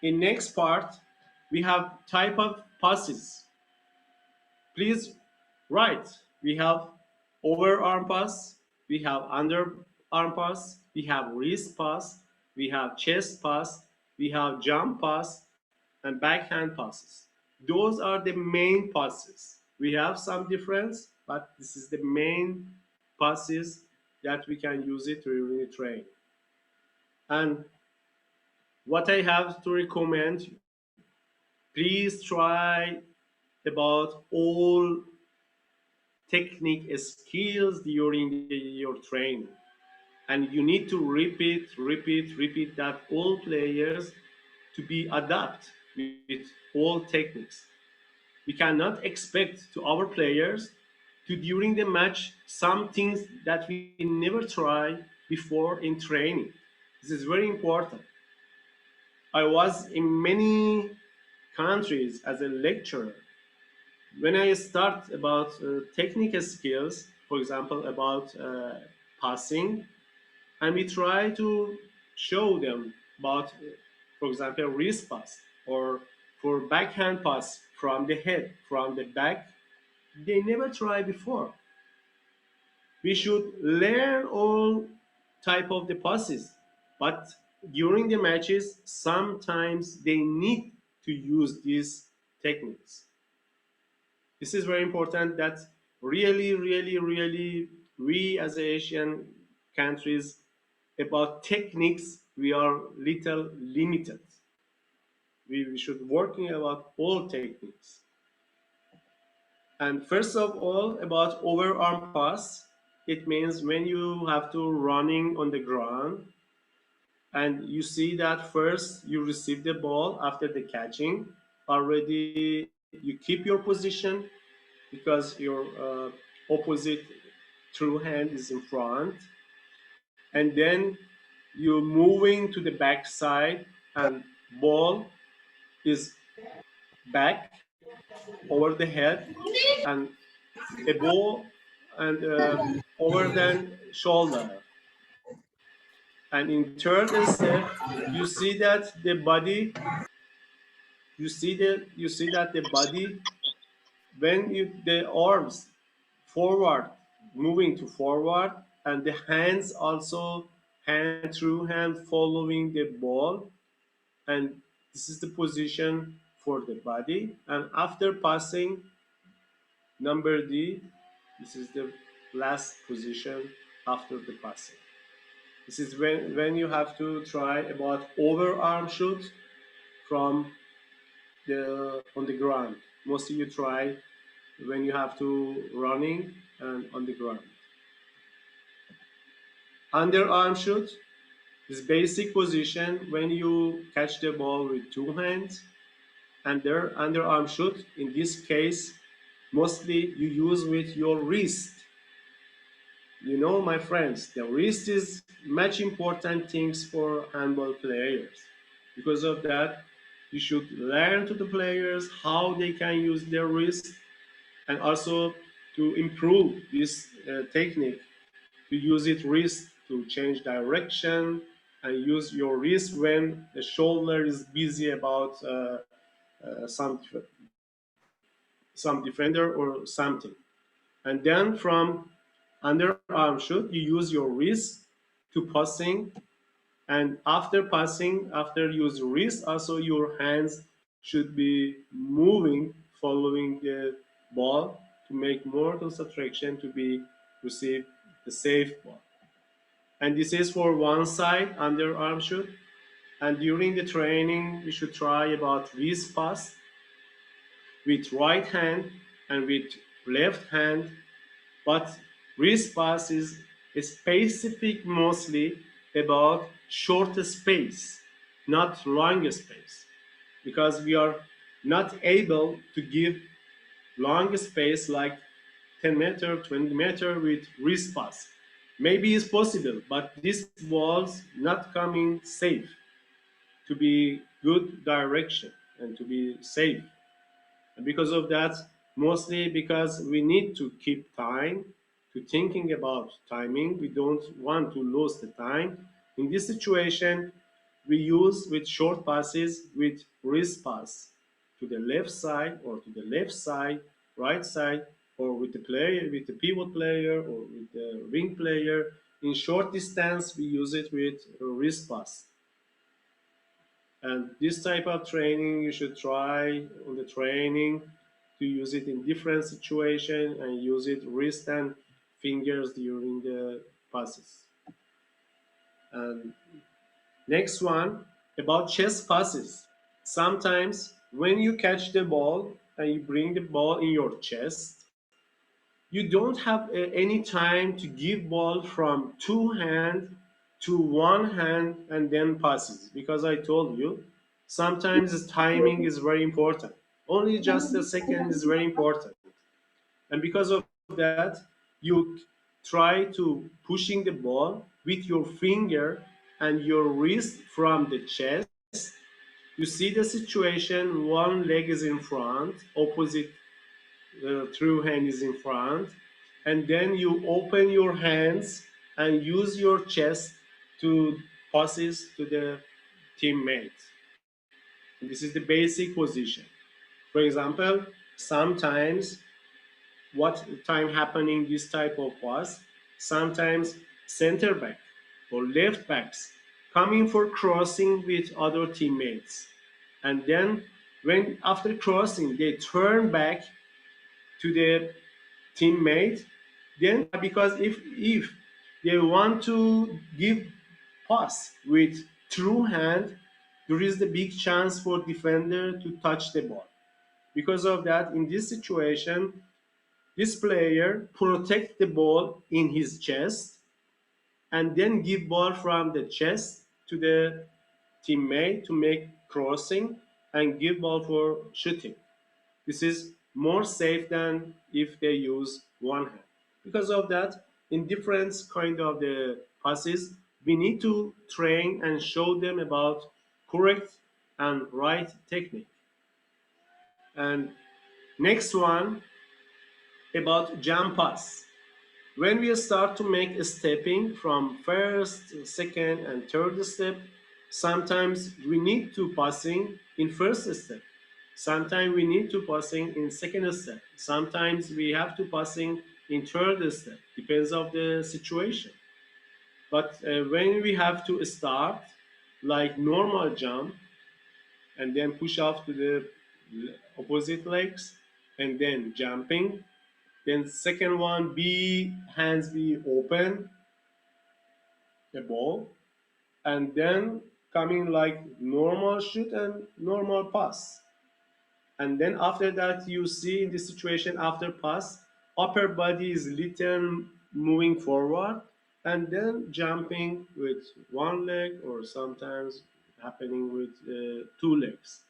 in next part, we have type of passes. Please write. We have overarm pass, we have underarm pass, we have wrist pass, we have chest pass, we have jump pass, and backhand passes. Those are the main passes. We have some difference, but this is the main passes that we can use it during the train. And what I have to recommend, please try about all technique skills during your training. And you need to repeat that all players to be adapt with all techniques. We cannot expect to our players to during the match some things that we never tried before in training. This is very important. I was in many countries as a lecturer. When I start about technical skills, for example, about passing, and we try to show them about, for example, wrist pass or for backhand pass from the head, from the back, they never tried before. We should learn all type of the passes, but during the matches, sometimes they need to use these techniques. This is very important that really, we as Asian countries about techniques, we are little limited. We should working about all techniques. And first of all, about overarm pass, it means when you have to running on the ground and you see that first you receive the ball after the catching, already you keep your position because your opposite true hand is in front, and then you're moving to the back side and ball is back over the head and above and over the shoulder. And in third step, you see that the body, you see that the body when you the arms forward, moving to forward, and the hands also hand through hand following the ball, and this is the position for the body. And after passing, number D, this is the last position after the passing. This is when you have to try about overarm shoot from the on the ground. Mostly you try when you have to running and on the ground. Underarm shoot is basic position when you catch the ball with two hands, and their underarm shoot in this case mostly you use with your wrist. You know, my friends, the wrist is much important things for handball players. Because of that, you should learn to the players how they can use their wrist, and also to improve this technique, to use it wrist to change direction, and use your wrist when the shoulder is busy about some defender or something. And then from underarm shoot, you use your wrist to passing, and after passing, after use wrist, also your hands should be moving, following the ball to make more concentration to be receive the safe ball. And this is for one side underarm shoot. And during the training, we should try about wrist pass with right hand and with left hand, but Wrist pass is specific mostly about short space, not long space, because we are not able to give long space like 10 meter, 20 meter with wrist pass. Maybe it's possible, but this ball's not coming safe to be good direction and to be safe. And because of that, mostly because we need to keep time to thinking about timing. We don't want to lose the time. In this situation, we use with short passes with wrist pass to the left side or to the left side, right side, or with the player, with the pivot player or with the wing player. In short distance, we use it with wrist pass. And this type of training, you should try on the training to use it in different situations and use it wrist and fingers during the passes. And next one about chest passes. Sometimes when you catch the ball and you bring the ball in your chest, you don't have any time to give ball from two hand to one hand and then passes, because I told you sometimes timing is very important. Only just a second is very important. And because of that, you try to pushing the ball with your finger and your wrist from the chest. You see the situation, one leg is in front, opposite through hand is in front, and then you open your hands and use your chest to passes to the teammate. And this is the basic position. For example, sometimes what time happening this type of pass, sometimes center back or left backs coming for crossing with other teammates, and then when after crossing they turn back to the teammate, then because if they want to give pass with true hand, there is the big chance for defender to touch the ball. Because of that, in this situation, this player protect the ball in his chest and then give ball from the chest to the teammate to make crossing and give ball for shooting. This is more safe than if they use one hand. Because of that, in different kind of the passes, we need to train and show them about correct and right technique. And next one about jump pass. When we start to make a stepping from first, second, and third step, sometimes we need to passing in first step. Sometimes we need to passing in second step. Sometimes we have to passing in third step. Depends of the situation. But when we have to start like normal jump and then push off to the opposite legs and then jumping, then second one, be hands be open, the ball, and then coming like normal shoot and normal pass. And then after that, you see in this situation after pass, upper body is little moving forward and then jumping with one leg or sometimes happening with two legs.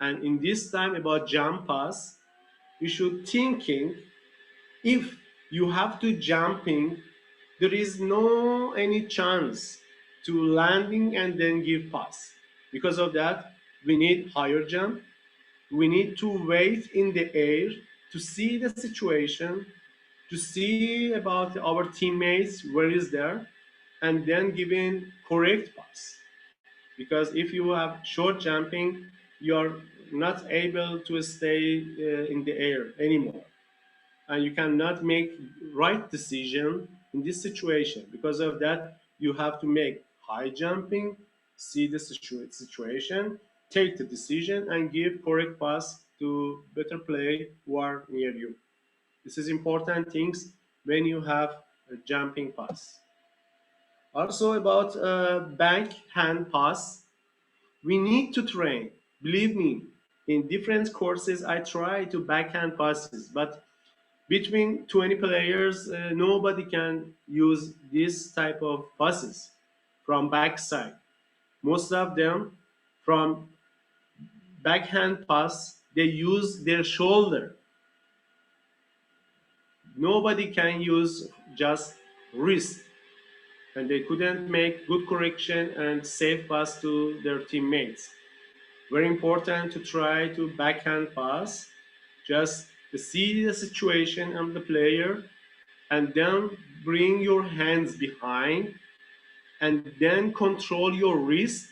And in this time about jump pass, you should thinking if you have to jumping, there is no any chance to landing and then give pass. Because of that, we need higher jump. We need to wait in the air to see the situation, to see about our teammates where is there, and then giving correct pass. Because if you have short jumping, you are not able to stay in the air anymore and you cannot make right decision in this situation. Because of that, you have to make high jumping, see the situation, take the decision, and give correct pass to better play who are near you. This is important things when you have a jumping pass. Also about backhand pass, we need to train. Believe me, in different courses, I try to backhand passes, but Between 20 players, nobody can use this type of passes from backside. Most of them from backhand pass, they use their shoulder. Nobody can use just wrist, and they couldn't make good correction and safe pass to their teammates. Very important to try to backhand pass, just to see the situation of the player, and then bring your hands behind, and then control your wrist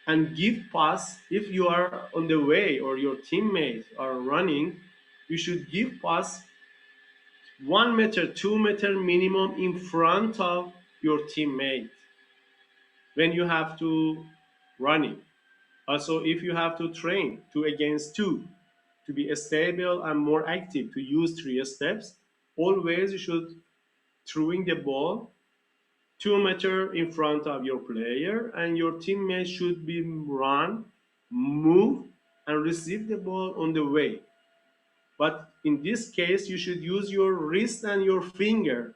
and give pass. If you are on the way or your teammates are running, you should give pass 1 meter, 2 meter minimum in front of your teammate when you have to running. Also, if you have to train 2 against 2 to be stable and more active, to use 3 steps, always you should throwing the ball 2 meter in front of your player, and your teammate should be run, move, and receive the ball on the way. But in this case, you should use your wrist and your finger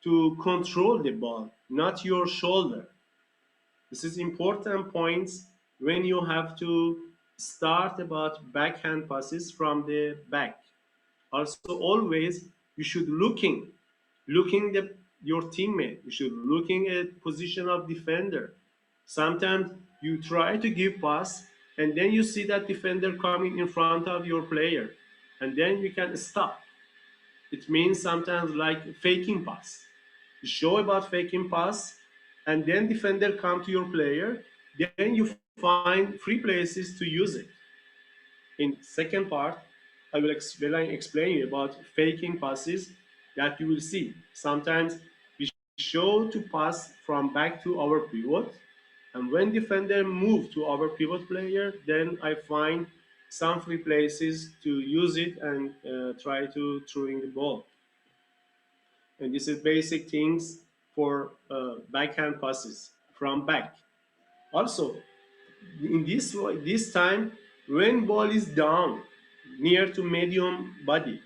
to control the ball, not your shoulder. This is important points when you have to start about backhand passes from the back. Also, always you should looking your teammate. You should looking at position of defender. Sometimes you try to give pass, and then you see that defender coming in front of your player, and then you can stop. It means sometimes like faking pass. You show about faking pass, and then defender come to your player. Then you find free places to use it. In second part, I will explain you about faking passes that you will see. Sometimes we show to pass from back to our pivot, and when defender move to our pivot player, then I find some free places to use it and try to throwing the ball. And this is basic things for backhand passes from back. Also, in this time, when ball is down near to medium body,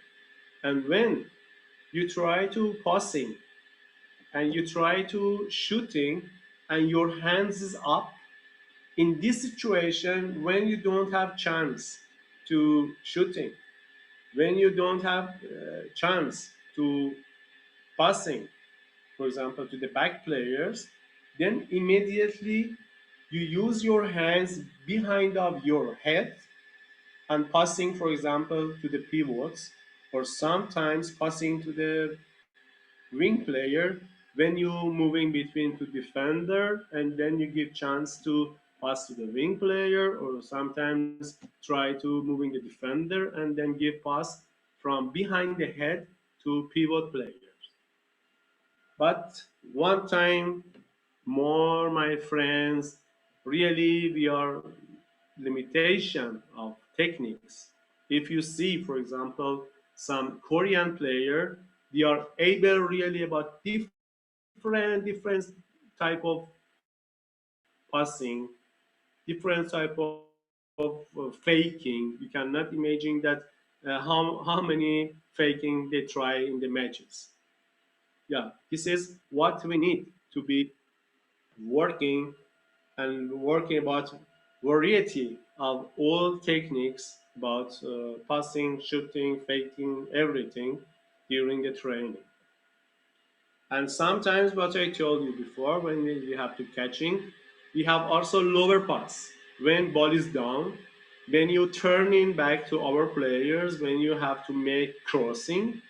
and when you try to passing and you try to shooting and your hands is up, in this situation when you don't have chance to shooting, when you don't have chance to passing, for example, to the back players, then immediately you use your hands behind of your head and passing, for example, to the pivots, or sometimes passing to the wing player when you moving between two defender, and then you give chance to pass to the wing player, or sometimes try to moving the defender and then give pass from behind the head to pivot players. But one time more, my friends, really we are limitation of techniques. If you see, for example, some Korean player, they are able really about different type of passing, different type of faking. You cannot imagine that how many faking they try in the matches. Yeah, this is what we need to be working, and working about variety of all techniques about passing, shooting, faking, everything during the training. And sometimes what I told you before, when we have to catching, we have also lower pass. When ball is down, when you turn in back to our players, when you have to make crossing,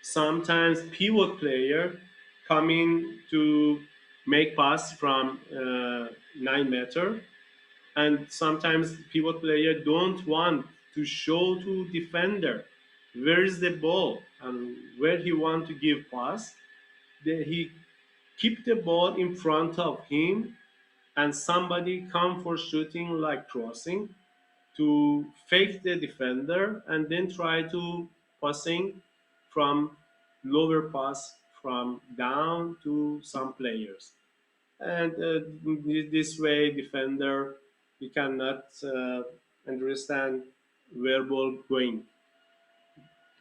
sometimes pivot player coming to make pass from 9 meter, and sometimes pivot player don't want to show to defender where is the ball and where he want to give pass. He keep the ball in front of him, and somebody come for shooting like crossing to fake the defender and then try to passing from lower pass from down to some players. And this way defender, he cannot understand where ball going.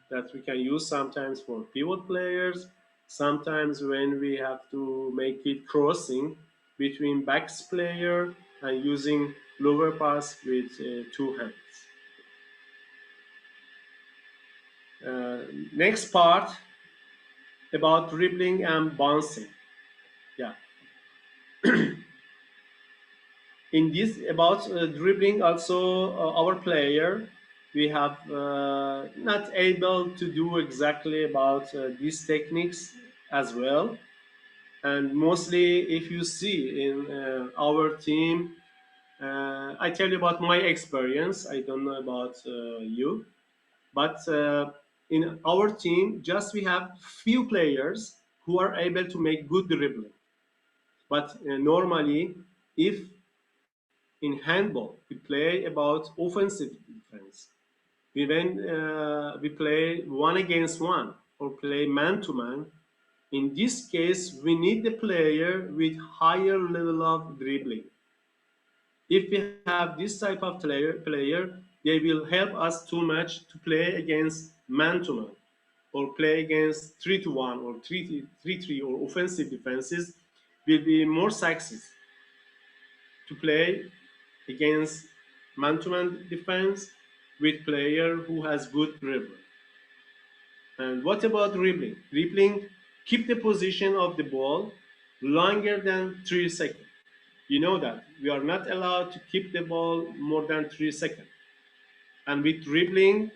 that we can use sometimes for pivot players, sometimes when we have to make it crossing between backs player and using lower pass with two hands. Uh, Next part about dribbling and bouncing. Yeah, in this about dribbling also our player we have not able to do exactly about these techniques as well, and mostly if you see in our team, I tell you about my experience, I don't know about you, but in our team just we have few players who are able to make good dribbling, but normally if in handball we play about offensive defense, we play one against one or play man to man. In this case, we need the player with higher level of dribbling. If we have this type of player, they will help us too much to play against man to man or play against 3-1 or 3-3 or offensive defenses will be more success to play against man-to-man defense with player who has good dribbling. And what about dribbling? Dribbling keep the position of the ball longer than 3 seconds. You know that we are not allowed to keep the ball more than 3 seconds. And with dribbling,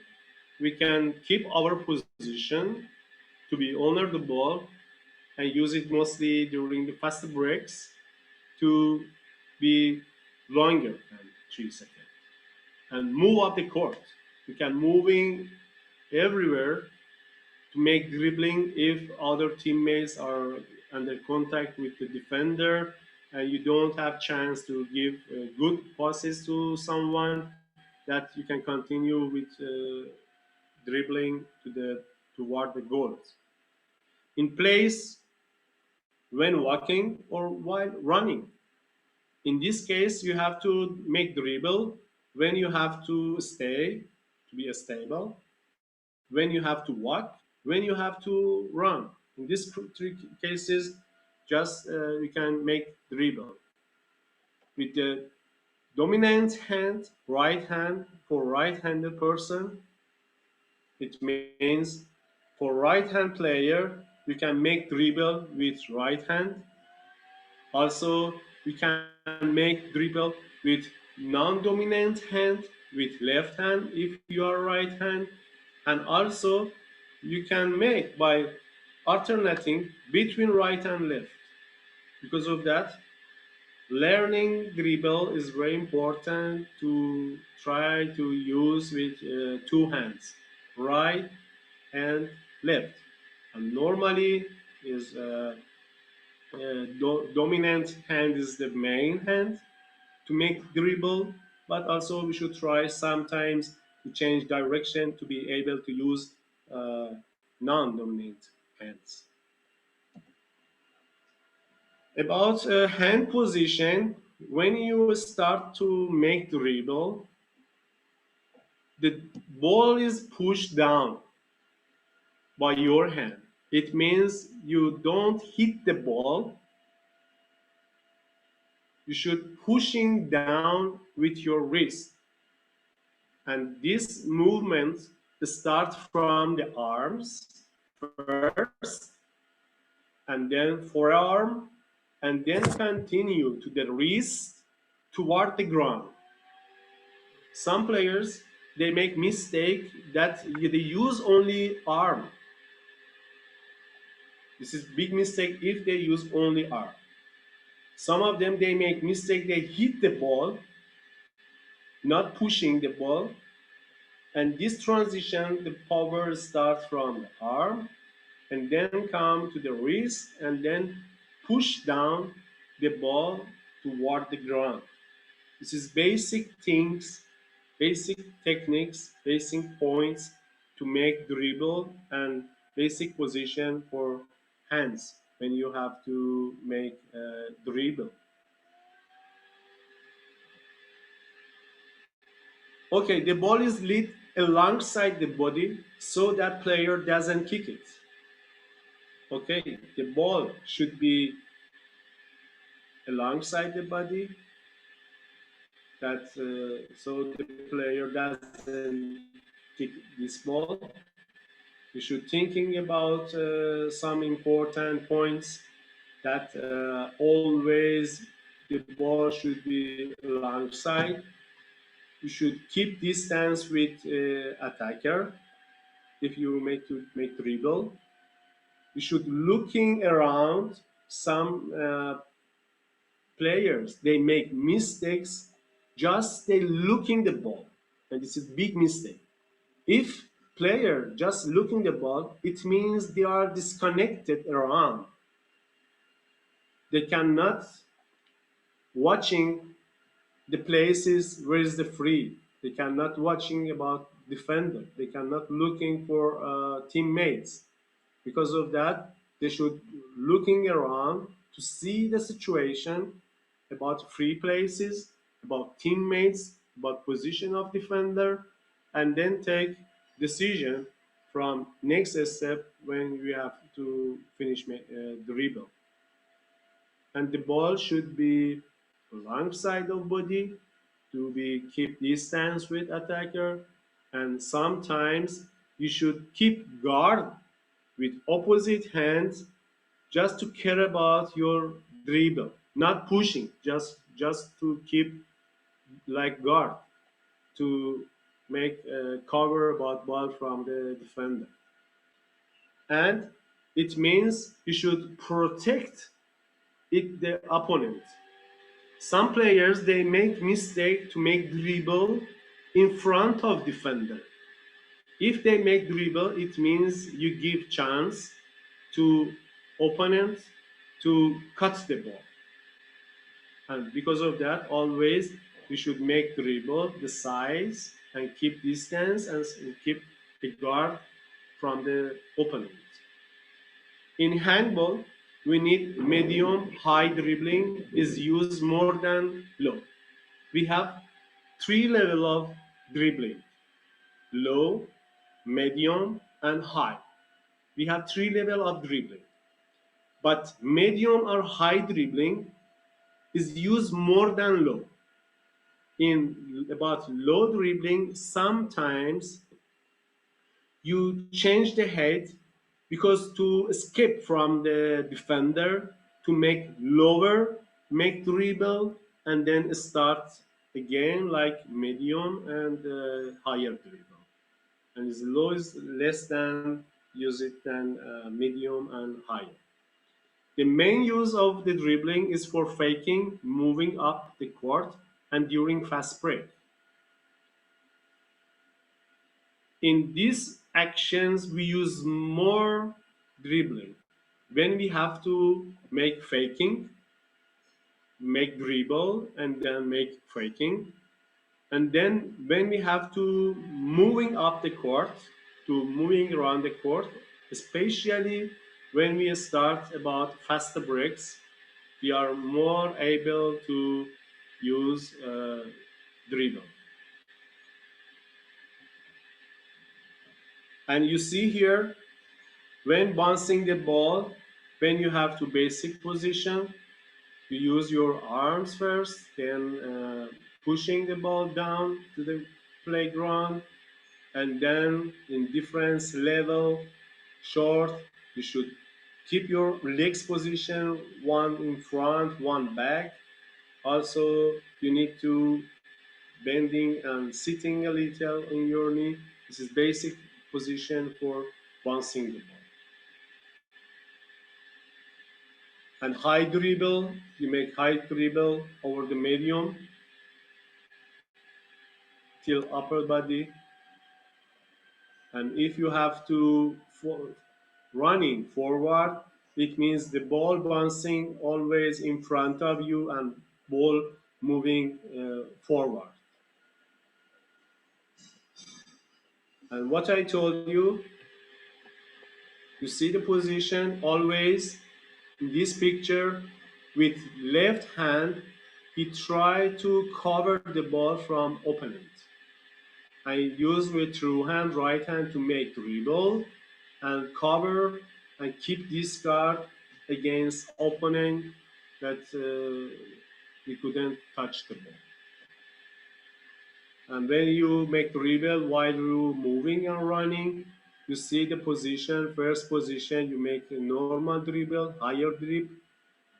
we can keep our position to be owner the ball and use it mostly during the fast breaks to be longer than 3 seconds and move up the court. You can moving everywhere to make dribbling if other teammates are under contact with the defender and you don't have chance to give good passes to someone, that you can continue with dribbling toward the goals in place when walking or while running. In this case, you have to make dribble when you have to stay to be stable, when you have to walk, when you have to run. In these three cases, just you can make dribble with the dominant hand, right hand for right-handed person. It means for right-hand player, you can make dribble with right hand. Also, we can make dribble with non-dominant hand with left hand if you are right hand, and also you can make by alternating between right and left. Because of that, learning dribble is very important to try to use with two hands, right and left. And normally is dominant hand is the main hand to make dribble, but also we should try sometimes to change direction to be able to use uh, non-dominant hands. About hand position, when you start to make dribble, the ball is pushed down by your hand. It means you don't hit the ball, you should pushing down with your wrist. And this movement starts from the arms first, and then forearm, and then continue to the wrist toward the ground. Some players they make mistake that they use only arm. This is big mistake if they use only arm. Some of them they make mistake they hit the ball, not pushing the ball, and this transition the power starts from the arm and then come to the wrist and then push down the ball toward the ground. This is basic things, basic techniques, basic points to make dribble and basic position for hands when you have to make a dribble. Okay, the ball is lit alongside the body so that player doesn't kick it. Okay, the ball should be alongside the body, that so the player doesn't kick this ball. You should thinking about some important points, that always the ball should be alongside. You should keep distance with attacker if you make dribble. You should looking around. Some players, they make mistakes just they looking the ball, and this is big mistake. If player just looking the ball, it means they are disconnected around. They cannot watching the places where is the free. They cannot watching about defender. They cannot looking for teammates. Because of that, they should looking around to see the situation about free places, about teammates, about position of defender, and then take decision from next step when we have to finish the dribble. And the ball should be alongside of body to be keep distance with attacker, and sometimes you should keep guard with opposite hands just to care about your dribble, not pushing, just to keep like guard to make a cover about ball from the defender. And it means you should protect the opponent. Some players, they make mistake to make dribble in front of defender. If they make dribble, it means you give chance to opponent to cut the ball. And because of that, always you should make dribble the size and keep distance and keep the guard from the opponent. In handball, we need medium high dribbling is used more than low. We have three levels of dribbling: low, medium, and high. We have three levels of dribbling. But medium or high dribbling is used more than low. In about low dribbling, sometimes you change the head because to escape from the defender, to make lower, make dribble, and then start again like medium and higher dribble. And is low is less than use it than medium and higher. The main use of the dribbling is for faking, moving up the court, and during fast break. In these actions, we use more dribbling. When we have to make faking, make dribble, and then make faking, and then when we have to moving up the court, to moving around the court, especially when we start about faster breaks, we are more able to use dribble. And you see here, when bouncing the ball, when you have to basic position, you use your arms first, then pushing the ball down to the playground, and then in different level, short, you should keep your legs position, one in front, one back. Also, you need to bending and sitting a little in your knee. This is basic position for bouncing the ball. And high dribble, you make high dribble over the medium till upper body. And if you have to running forward, it means the ball bouncing always in front of you and ball moving forward. And what I told you, you see the position always in this picture with left hand, he tried to cover the ball from opponent. I use with true hand, right hand to make dribble and cover and keep this guard against opponent that he couldn't touch the ball. And when you make dribble while you moving and running, you see the position, first position, you make a normal dribble, higher dribble,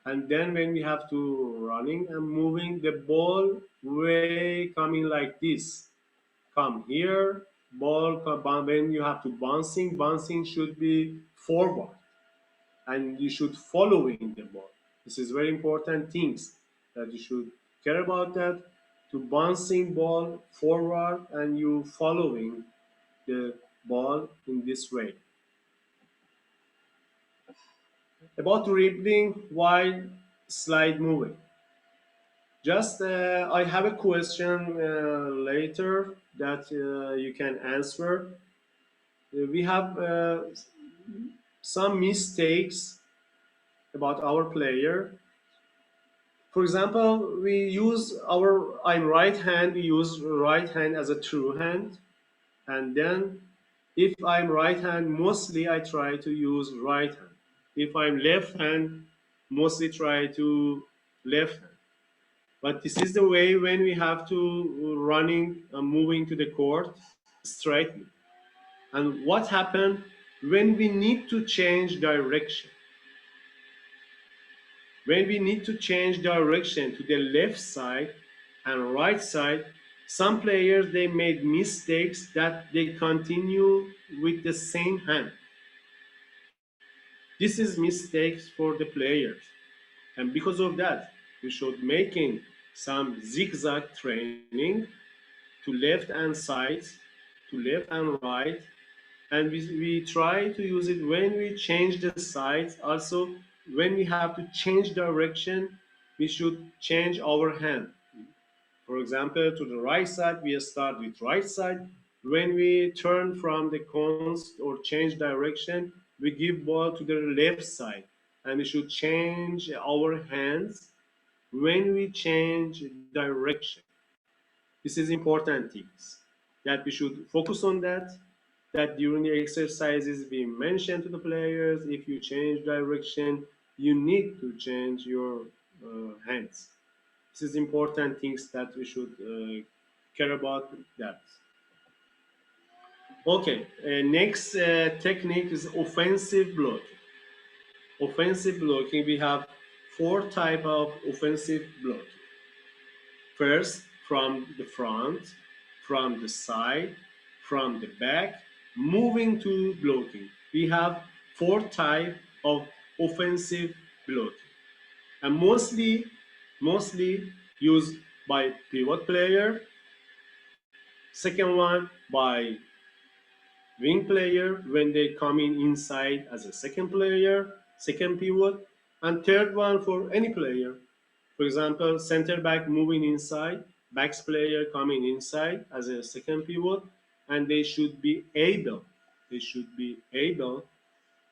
and then when we have to running and moving, the ball way coming like this. Come here, when you have to bouncing should be forward, and you should following the ball. This is very important things that you should care about that. To bouncing ball forward and you following the ball in this way. About dribbling while slide moving. Just I have a question later that you can answer. We have some mistakes about our player. For example, we use our I'm right hand. We use right hand as a true hand, and then if I'm right hand, mostly I try to use right hand. If I'm left hand, mostly try to left hand. But this is the way when we have to running and moving to the court straightly. And what happened when we need to change direction? When we need to change direction to the left side and right side, some players they made mistakes that they continue with the same hand. This is mistakes for the players, and because of that, we should making some zigzag training to left and sides, to left and right, and we try to use it when we change the sides. Also, when we have to change direction, we should change our hand. For example, to the right side, we start with right side. When we turn from the cones or change direction, we give ball to the left side, and we should change our hands when we change direction. This is important things that we should focus on that. That during the exercises we mention to the players, if you change direction, you need to change your hands. This is important things that we should care about that. Okay, next technique is offensive blocking. Offensive blocking, we have four type of offensive blocking. First, from the front, from the side, from the back, moving to blocking. We have four type of offensive blocking, and mostly used by pivot player. Second one by wing player when they come in inside as a second player, second pivot, and third one for any player. For example, center back moving inside, backs player coming inside as a second pivot, and they should be able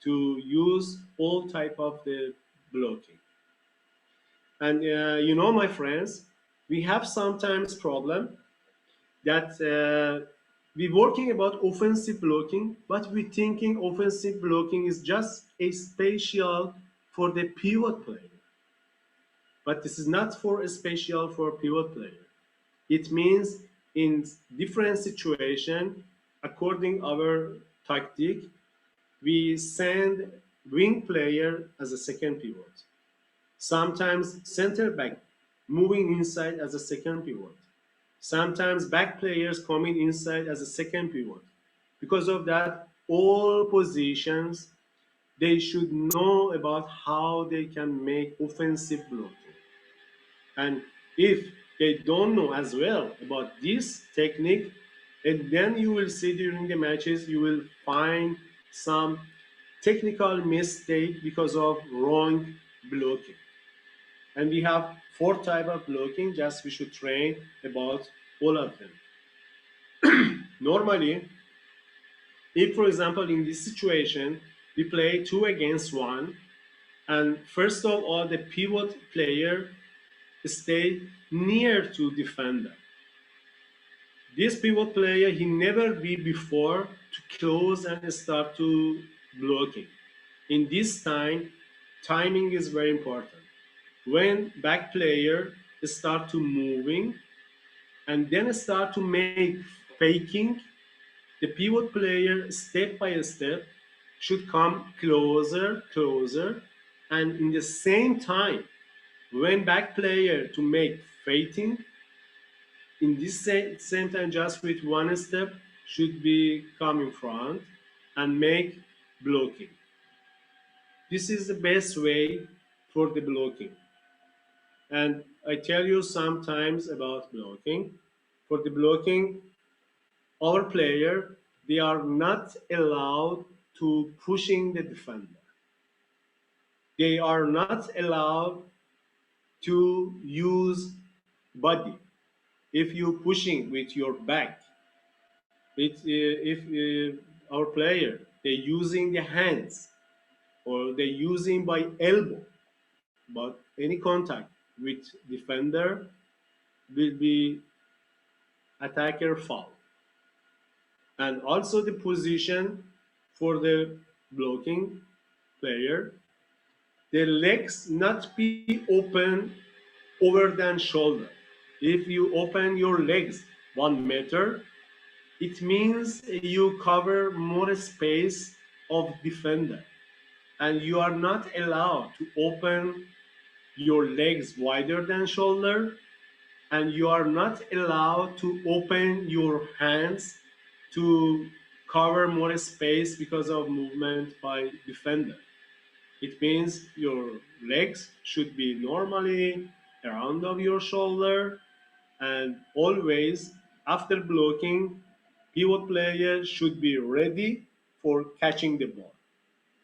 to use all type of the blocking. And my friends, we have sometimes problem that we working about offensive blocking, but we thinking offensive blocking is just a special for the pivot player. But this is not for a special for pivot player. It means in different situation, according our tactic, we send wing player as a second pivot. Sometimes center back moving inside as a second pivot. Sometimes back players coming inside as a second pivot. Because of that, all positions they should know about how they can make offensive blocking. And if they don't know as well about this technique, and then you will see during the matches, you will find some technical mistake because of wrong blocking. And we have four type of blocking, just we should train about all of them. Normally, if for example in this situation, we play two against one, and first of all the pivot player stay near to defender. This pivot player, he never be before to close and start to blocking. In this time, timing is very important. When back player start to moving and then start to make faking, the pivot player step by step should come closer, closer, and in the same time, when back player to make faking, in this same time, just with one step, should be come in front and make blocking. This is the best way for the blocking. And I tell you sometimes about blocking. For the blocking, our player, they are not allowed to pushing the defender. They are not allowed to use body. If you pushing with your back, if our player they using the hands or they using by elbow, but any contact with defender will be attacker foul. And also the position for the blocking player, the legs not be open over than shoulder. If you open your legs 1 meter, it means you cover more space of defender, and you are not allowed to open your legs wider than shoulder, and you are not allowed to open your hands to cover more space because of movement by defender. It means your legs should be normally around of your shoulder, and always after blocking, pivot player should be ready for catching the ball.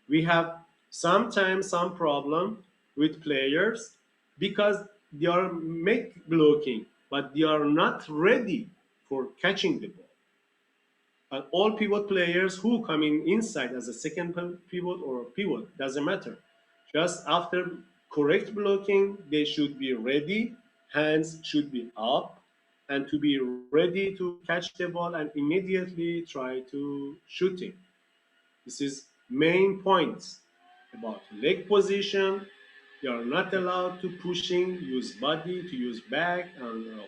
We have sometimes some problem with players because they are make blocking, but they are not ready for catching the ball. And all pivot players who coming inside as a second pivot or pivot doesn't matter. Just after correct blocking, they should be ready. Hands should be up and to be ready to catch the ball and immediately try to shooting. This is main points about leg position. You are not allowed to pushing, use body, to use back and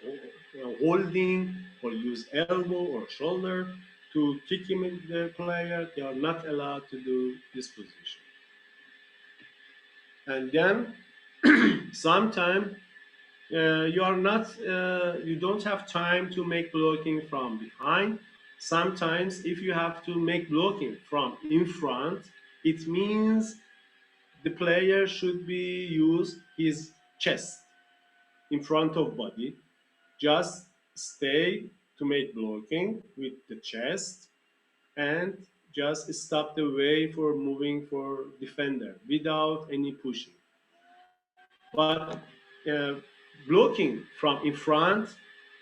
holding, or use elbow or shoulder to kick him in the player. They are not allowed to do this position. And then sometimes you are not, you don't have time to make blocking from behind. Sometimes if you have to make blocking from in front, it means the player should be use his chest in front of body. Just stay to make blocking with the chest and just stop the way for moving for defender without any pushing. But blocking from in front,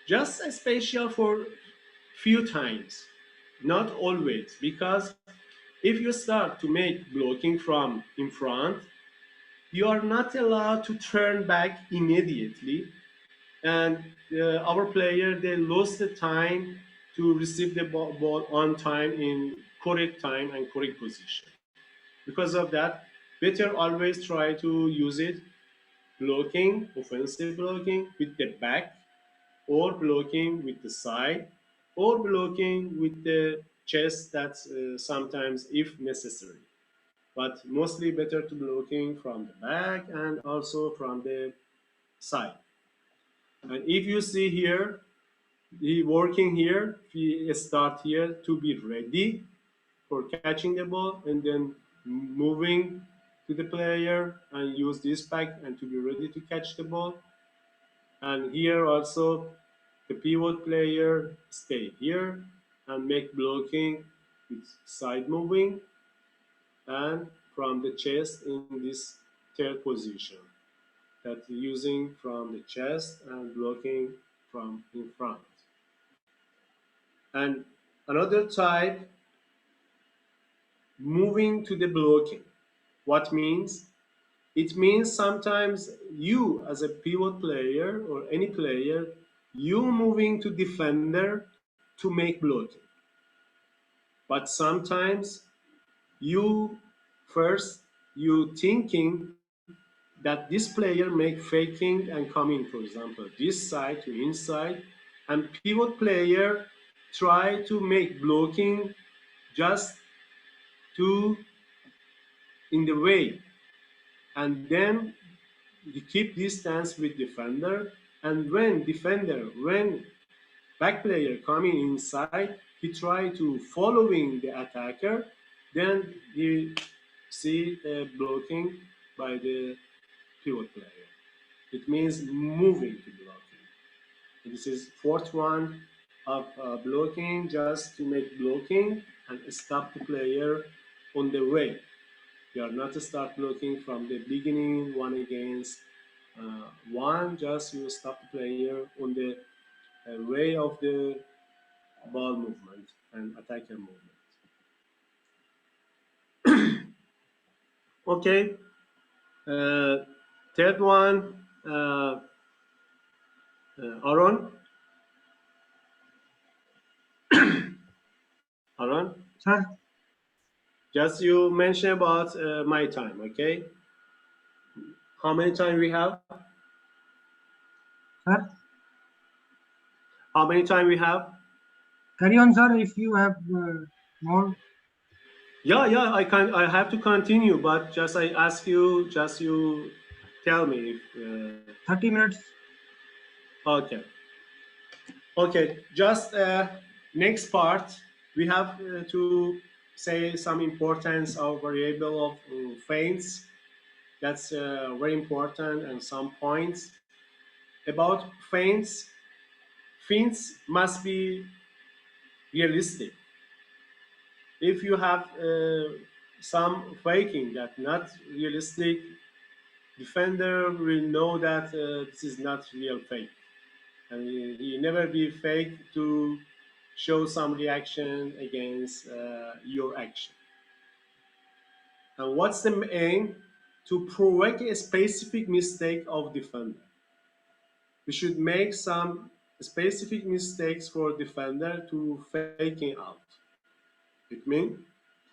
just a special for few times, not always, because if you start to make blocking from in front, you are not allowed to turn back immediately, and our player they lost the time to receive the ball on time in correct time and correct position. Because of that, better always try to use it blocking, offensive blocking with the back, or blocking with the side, or blocking with the chest. That's sometimes if necessary, but mostly better to blocking from the back and also from the side. And if you see here, he working here, he start here to be ready for catching the ball and then moving to the player and use this back and to be ready to catch the ball. And here also the pivot player stay here and make blocking with side moving and from the chest in this third position, that using from the chest and blocking from in front. And another type, moving to the blocking. What means? It means sometimes you as a pivot player or any player, you moving to defender to make blocking. But sometimes you first you thinking that this player make faking and coming, for example, this side to inside, and pivot player try to make blocking just to in the way, and then you keep distance with defender, and when back player coming inside, he try to following the attacker, then he see blocking by the pivot player. It means moving to blocking. This is fourth one of blocking, just to make blocking and stop the player on the way. You are not start blocking from the beginning, one against one. Just you stop the player on the way of the ball movement and attacker movement. Okay. Uh, Third one, Aaron. Aaron, Sir, just you mentioned about my time. Okay, how many time we have? sir, How many time we have? carry on, sir, if you have more Yeah, yeah. I can. I have to continue, but just I ask you. Just you tell me. If, 30 minutes. okay. Okay. Just next part, we have to say some importance of variable of feints. That's very important, and some points about feints. Feints must be realistic. If you have some faking that not realistic, defender will know that this is not real fake, and he never be fake to show some reaction against your action. And what's the aim? To provoke a specific mistake of defender. We should make some specific mistakes for defender to faking out. It means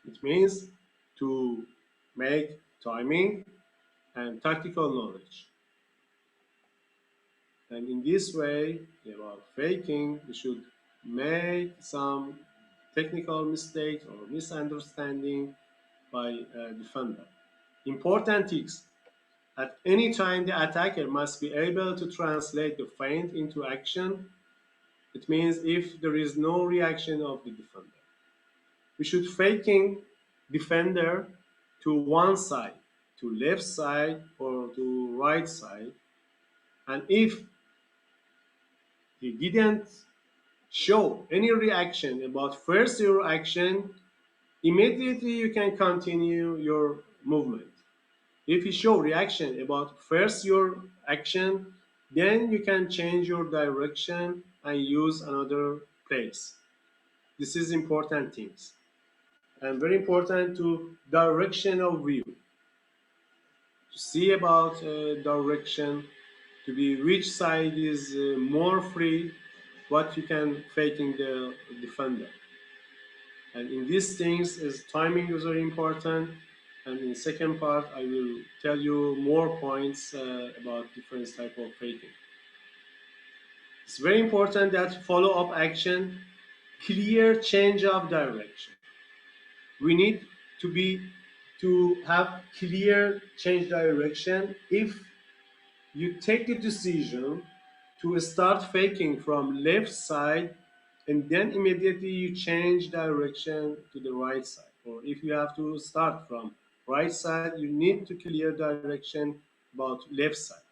it means to make timing and tactical knowledge. And in this way, about faking, we should make some technical mistakes or misunderstanding by a defender. Important tips. At any time, the attacker must be able to translate the feint into action. It means if there is no reaction of the defender. We should faking defender to one side, to left side or to right side. And if he didn't show any reaction about first your action, immediately you can continue your movement. If you show reaction about first your action, then you can change your direction and use another place. This is important things. And very important to direction of view. To see about direction, to be which side is more free, what you can fake in the defender. And in these things, is timing is very important. And in the second part, I will tell you more points about different type of faking. It's very important that follow-up action, clear change of direction. We need to be to have clear change direction. If you take the decision to start faking from left side, and then immediately you change direction to the right side, or if you have to start from right side, you need to clear direction about left side.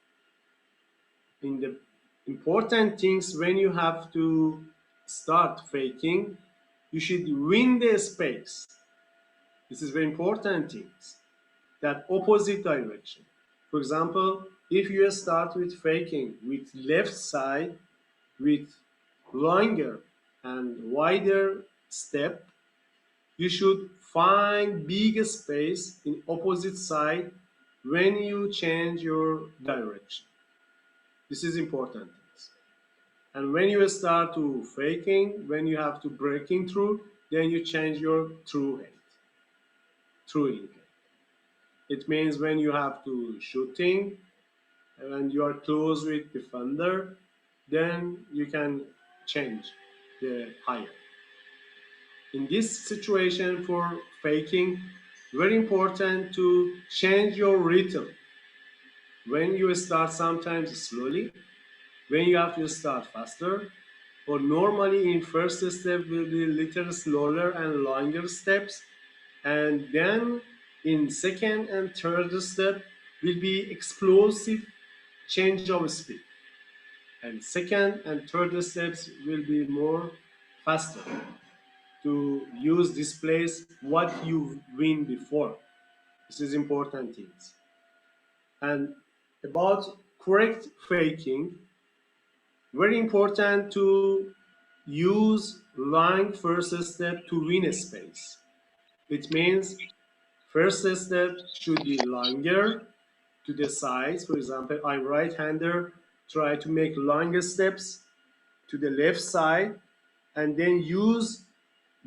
In the important things, when you have to start faking, you should win the space. This is very important things, that opposite direction. For example, if you start with faking with left side with longer and wider step, you should find big space in opposite side when you change your direction. This is important. And when you start to faking, when you have to breaking through, then you change your truing. It means when you have to shooting and you are close with defender, then you can change the higher. In this situation for faking, very important to change your rhythm. When you start sometimes slowly, when you have to start faster, or normally in first step will be little slower and longer steps, and then in second and third step will be explosive change of speed, and second and third steps will be more faster to use displays what you win before. This is important things. And about correct faking, very important to use long first step to win a space. It means first step should be longer to the sides. For example, I'm right-hander, try to make longer steps to the left side, and then use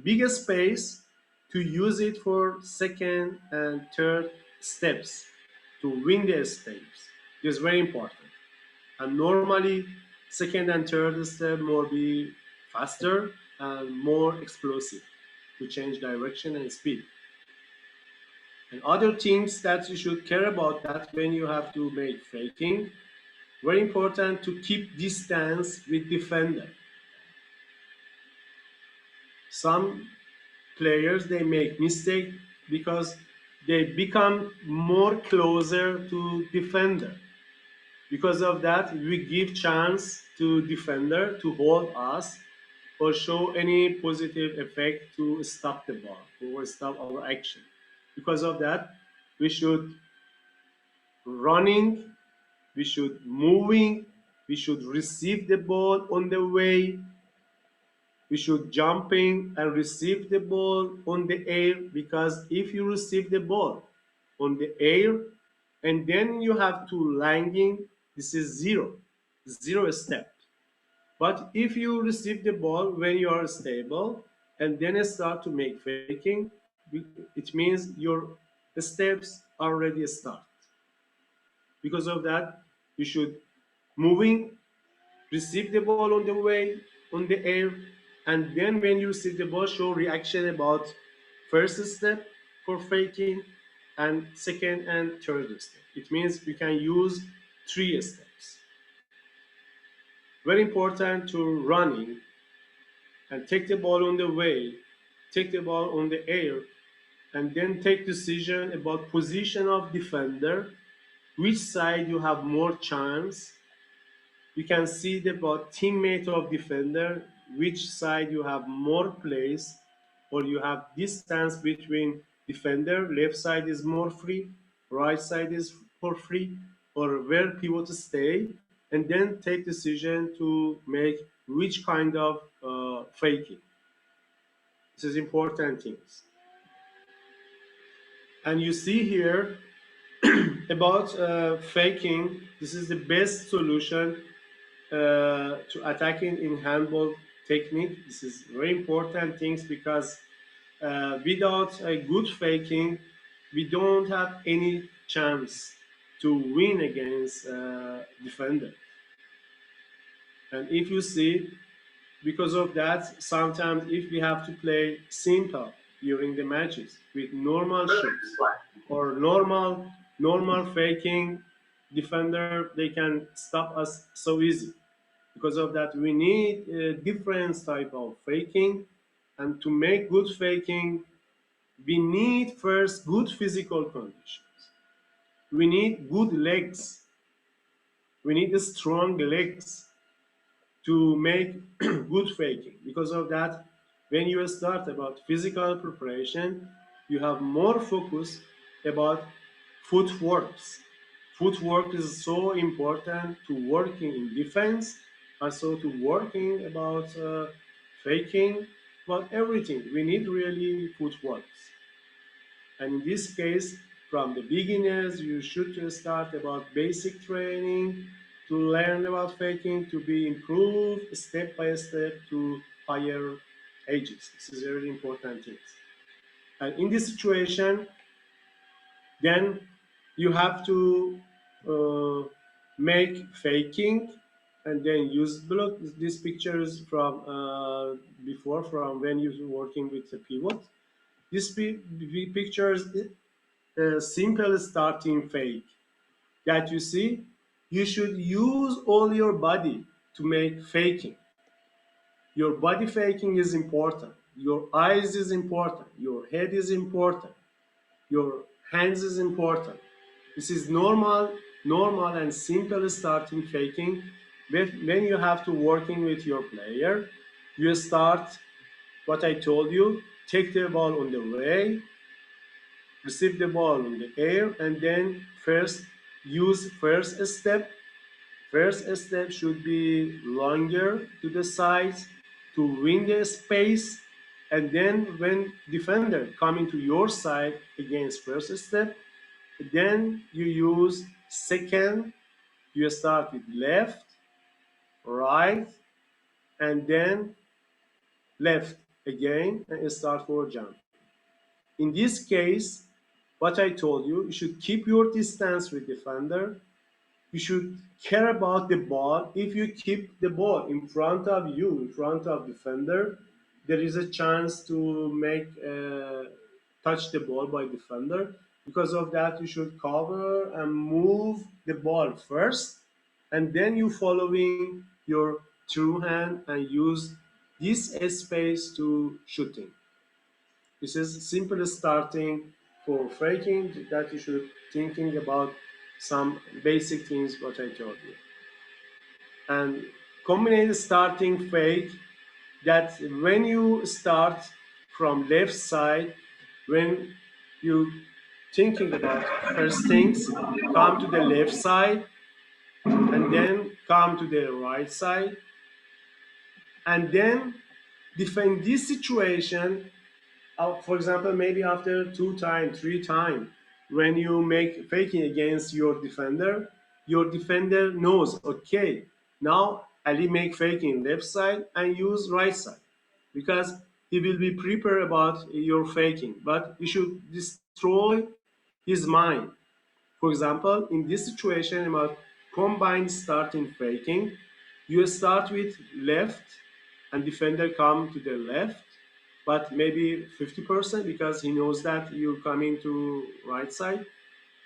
bigger space to use it for second and third steps to win the steps. It's very important. And normally, second and third step more be faster and more explosive to change direction and speed. And other things that you should care about that when you have to make faking, very important to keep distance with defender. Some players they make mistake because they become more closer to defender. Because of that, we give chance to defender to hold us or show any positive effect to stop the ball or stop our action. Because of that, we should running, we should moving, we should receive the ball on the way, we should jumping and receive the ball on the air, because if you receive the ball on the air and then you have to landing, this is zero step. But if you receive the ball when you are stable and then start to make faking, it means your steps already start. Because of that, you should moving, receive the ball on the way, on the air, and then when you receive the ball, show reaction about first step for faking and second and third step. It means we can use three steps. Very important to running and take the ball on the way, take the ball on the air, and then take decision about position of defender, which side you have more chance. You can see the teammate of defender, which side you have more place, or you have distance between defender, left side is more free, right side is for free, or where pivot stay, and then take decision to make which kind of faking. This is important things. And you see here about faking, this is the best solution to attacking in handball technique. This is very important things because without a good faking, we don't have any chance to win against defender. And if you see, because of that, sometimes if we have to play simple during the matches with normal shoots or normal faking, defender they can stop us so easy. Because of that, we need a different type of faking, and to make good faking, we need first good physical conditions. We need good legs. We need strong legs to make good faking. Because of that, when you start about physical preparation, you have more focus about footworks. Footwork is so important to working in defense, also to working about faking, about everything. We need really footworks. And in this case, from the beginners, you should start about basic training, to learn about faking, to be improved step by step to higher ages. This is a very important thing. And in this situation, then you have to uh, make faking and then use block. This picture is from before, from when you're working with the pivot. This picture is a simple starting fake that you see. You should use all your body to make faking. Your body faking is important. Your eyes is important. Your head is important. Your hands is important. This is normal and simple starting faking. When you have to working with your player, you start what I told you, take the ball on the way, receive the ball in the air, and then first use first step. First step should be longer to the sides to win the space, and then when defender coming to your side against first step, then you use second. You start with left, right, and then left again, and start for jump. In this case, what I told you, you should keep your distance with defender. You should care about the ball. If you keep the ball in front of you, in front of defender, there is a chance to make touch the ball by defender. Because of that, you should cover and move the ball first, and then you following your true hand and use this space to shooting. This is simple starting for faking that you should thinking about some basic things what I told you. And combined starting fake that when you start from left side, when you thinking about first things, come to the left side and then come to the right side and then defend this situation. For example, maybe after 2 times, 3 times, when you make faking against your defender knows, okay, now Ali make faking left side and use right side because he will be prepared about your faking, but you should destroy his mind. For example, in this situation about combined starting faking, you start with left and defender come to the left, but maybe 50% because he knows that you coming to right side.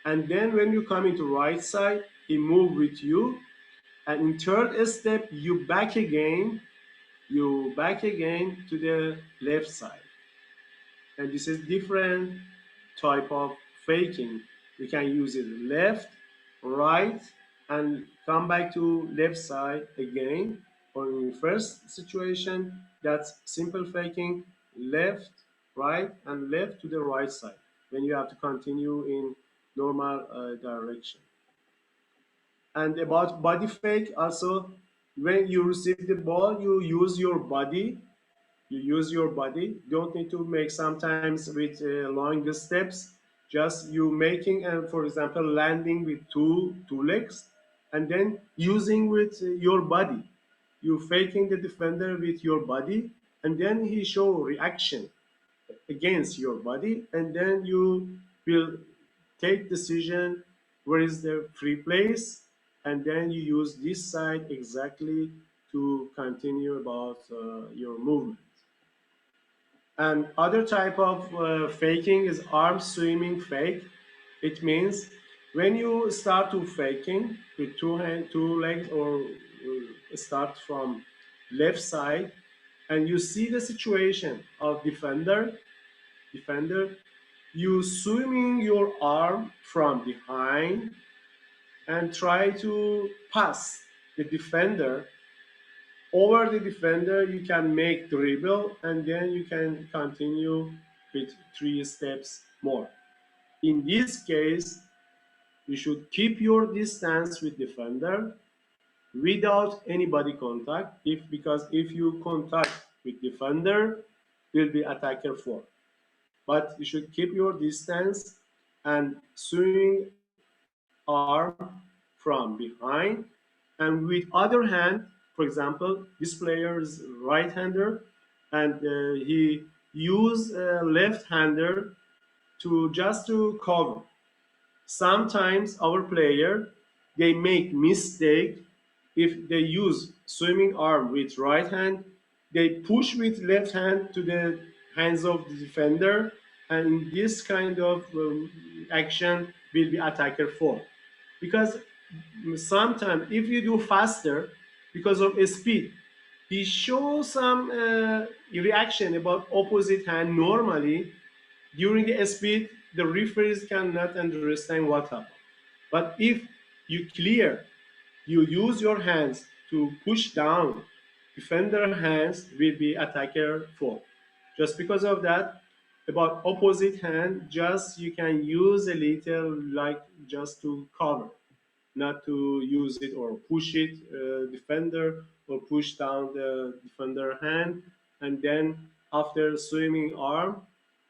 And then when you come into right side, he move with you. And in third step, you back again to the left side. And this is different type of faking. We can use it left, right, and come back to left side again. Or in first situation, that's simple faking, left, right, and left to the right side when you have to continue in normal direction. And about body fake, also, when you receive the ball, you use your body. You use your body. Don't need to make sometimes with longer steps. Just you making, for example, landing with two legs, and then using with your body. You faking the defender with your body, and then he show reaction against your body, and then you will take decision where is the free place, and then you use this side exactly to continue about your movement. And other type of faking is arm swimming fake. It means when you start to faking with two legs, or start from left side, and you see the situation of defender, you swimming your arm from behind and try to pass the defender. Over the defender, you can make dribble, and then you can continue with 3 steps more. In this case, you should keep your distance with defender without any body contact. Because if you contact with defender, will be attacker 4. But you should keep your distance and swing arm from behind And with other hand, for example, this player is right-hander, and he use left-hander to just to cover. Sometimes our player, they make mistake. If they use swimming arm with right hand, they push with left hand to the hands of the defender, and this kind of action will be attacker fault. Because sometimes if you do faster, because of speed, he shows some reaction about opposite hand. Normally during the speed, the referees cannot understand what happened. But if you clear, you use your hands to push down, defender hands will be attacker fault. Just because of that, about opposite hand, just you can use a little like just to cover, not to use it or push it defender or push down the defender hand, and then after swimming arm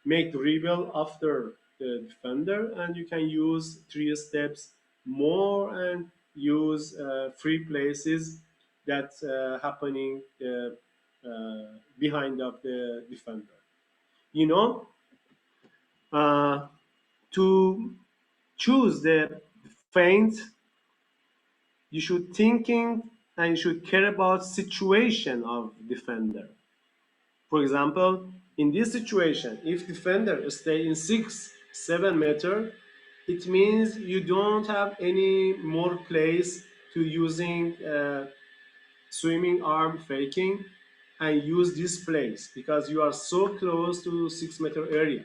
make dribble after the defender, and you can use three steps more and use free places that happening behind of the defender, you know. To choose the feint, you should thinking and you should care about situation of defender. For example, in this situation, if defender stay in 6-7 meter, it means you don't have any more place to using swimming arm faking and use this place because you are so close to 6 meter area.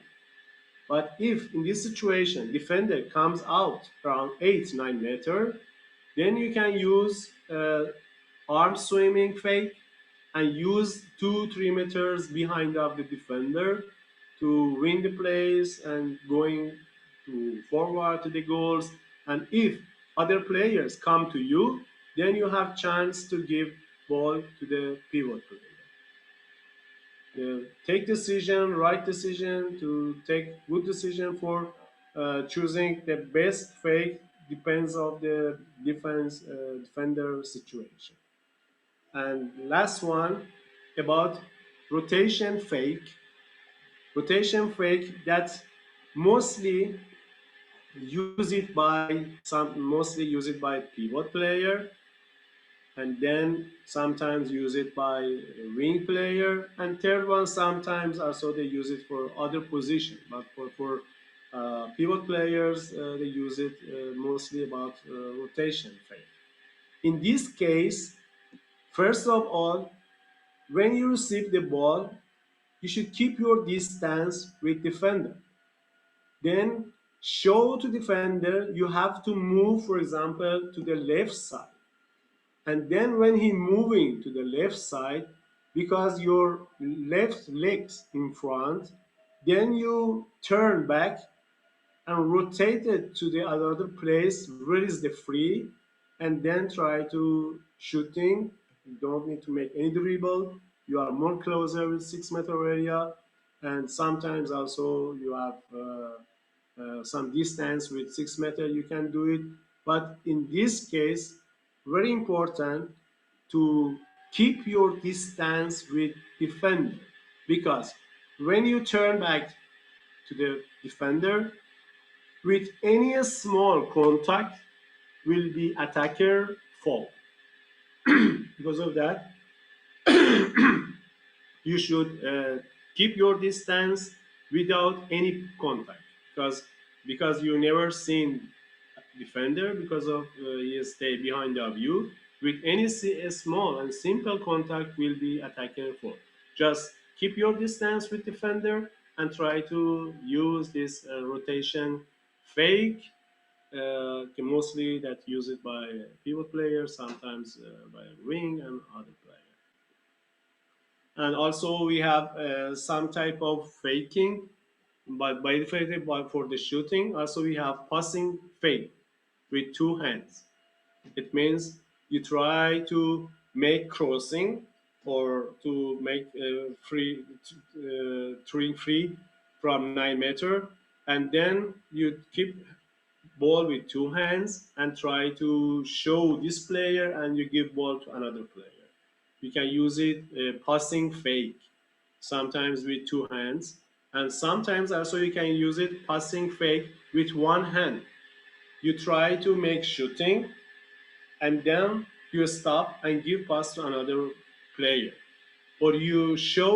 But if in this situation defender comes out around 8-9 meter, then you can use arm swimming fake and use 2-3 meters behind of the defender to win the plays and going to forward to the goals. And if other players come to you, then you have chance to give ball to the pivot player. Take decision, right decision, to take good decision for choosing the best fake depends of the defender situation. And last one about rotation fake. Rotation fake that mostly mostly use it by pivot player, and then sometimes use it by wing player, and third one sometimes also they use it for other position, but for pivot players they use it mostly about rotation fake. In this case, first of all, when you receive the ball, you should keep your distance with defender. Then show to defender you have to move, for example, to the left side. And then when he moving to the left side, because your left legs in front, then you turn back and rotate it to the other place where is the free, and then try to shooting. You don't need to make any dribble. You are more closer with 6 meter area, and sometimes also you have some distance with 6 meter. You can do it, but in this case, very important to keep your distance with defender, because when you turn back to the defender, with any small contact will be attacker fault. Because of that, you should keep your distance without any contact, because you never seen defender because of he stay behind of you. With any small and simple contact will be attacker fault. Just keep your distance with defender and try to use this rotation fake, mostly that use it by pivot players, sometimes by wing and other players. And also we have some type of faking, but by the fake, but for the shooting, also we have passing fake with two hands. It means you try to make crossing or to make free from 9 meter, and then you keep ball with two hands and try to show this player, and you give ball to another player. You can use it passing fake, sometimes with two hands, and sometimes also you can use it passing fake with one hand. You try to make shooting, and then you stop and give pass to another player, or you show,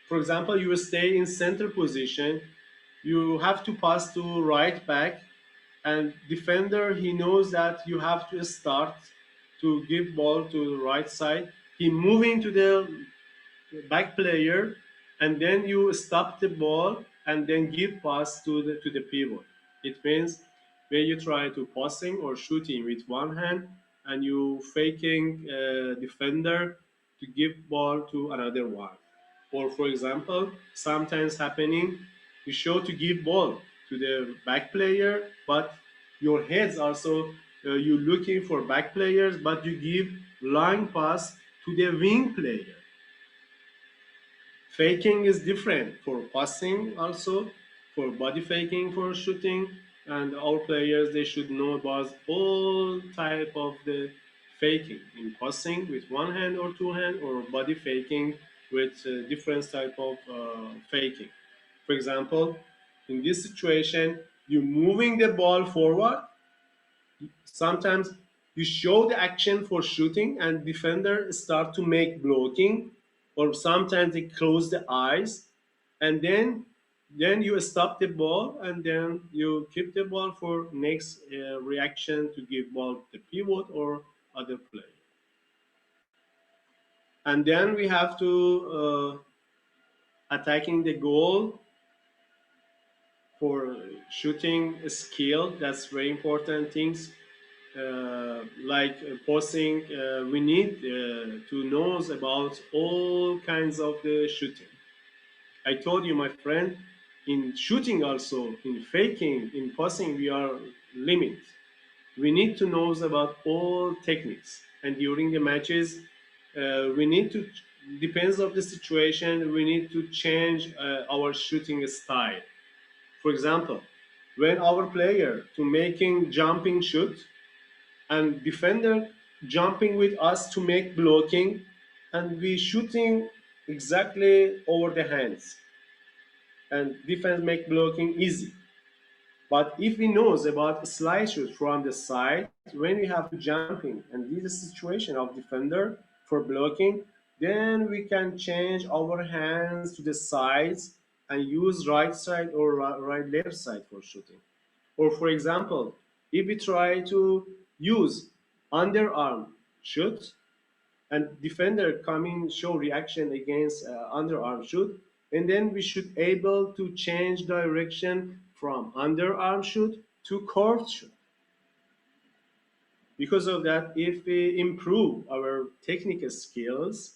for example, you stay in center position, you have to pass to right back, and defender, he knows that you have to start to give ball to the right side, he moving to the back player, and then you stop the ball and then give pass to the pivot. It means when you try to passing or shooting with one hand, and you faking defender to give ball to another one. Or for example, sometimes happening, you show to give ball to the back player, but your heads also, you looking for back players, but you give line pass to the wing player. Faking is different for passing, also for body faking for shooting, and our players, they should know about all type of the faking in passing with one hand or two hand, or body faking with different type of faking. For example, in this situation, you moving the ball forward. Sometimes you show the action for shooting, and defender start to make blocking, or sometimes they close the eyes, and then you stop the ball, and then you keep the ball for next reaction to give ball to the pivot or other player. And then we have to attacking the goal for shooting skill. That's very important things, like posing, we need to know about all kinds of the shooting. I told you, my friend, in shooting also, in faking, in posing, we are limit. We need to know about all techniques, and during the matches, we need to, depends of the situation, we need to change our shooting style. For example, when our player to making jumping shoot, and defender jumping with us to make blocking, and we shooting exactly over the hands, and defense make blocking easy. But if we knows about slide shoot from the side, when we have to jumping and this situation of defender for blocking, then we can change our hands to the sides and use right side or right left side for shooting. Or for example, if we try to use underarm shoot, and defender coming show reaction against underarm shoot, and then we should able to change direction from underarm shoot to curved shoot. Because of that, if we improve our technical skills,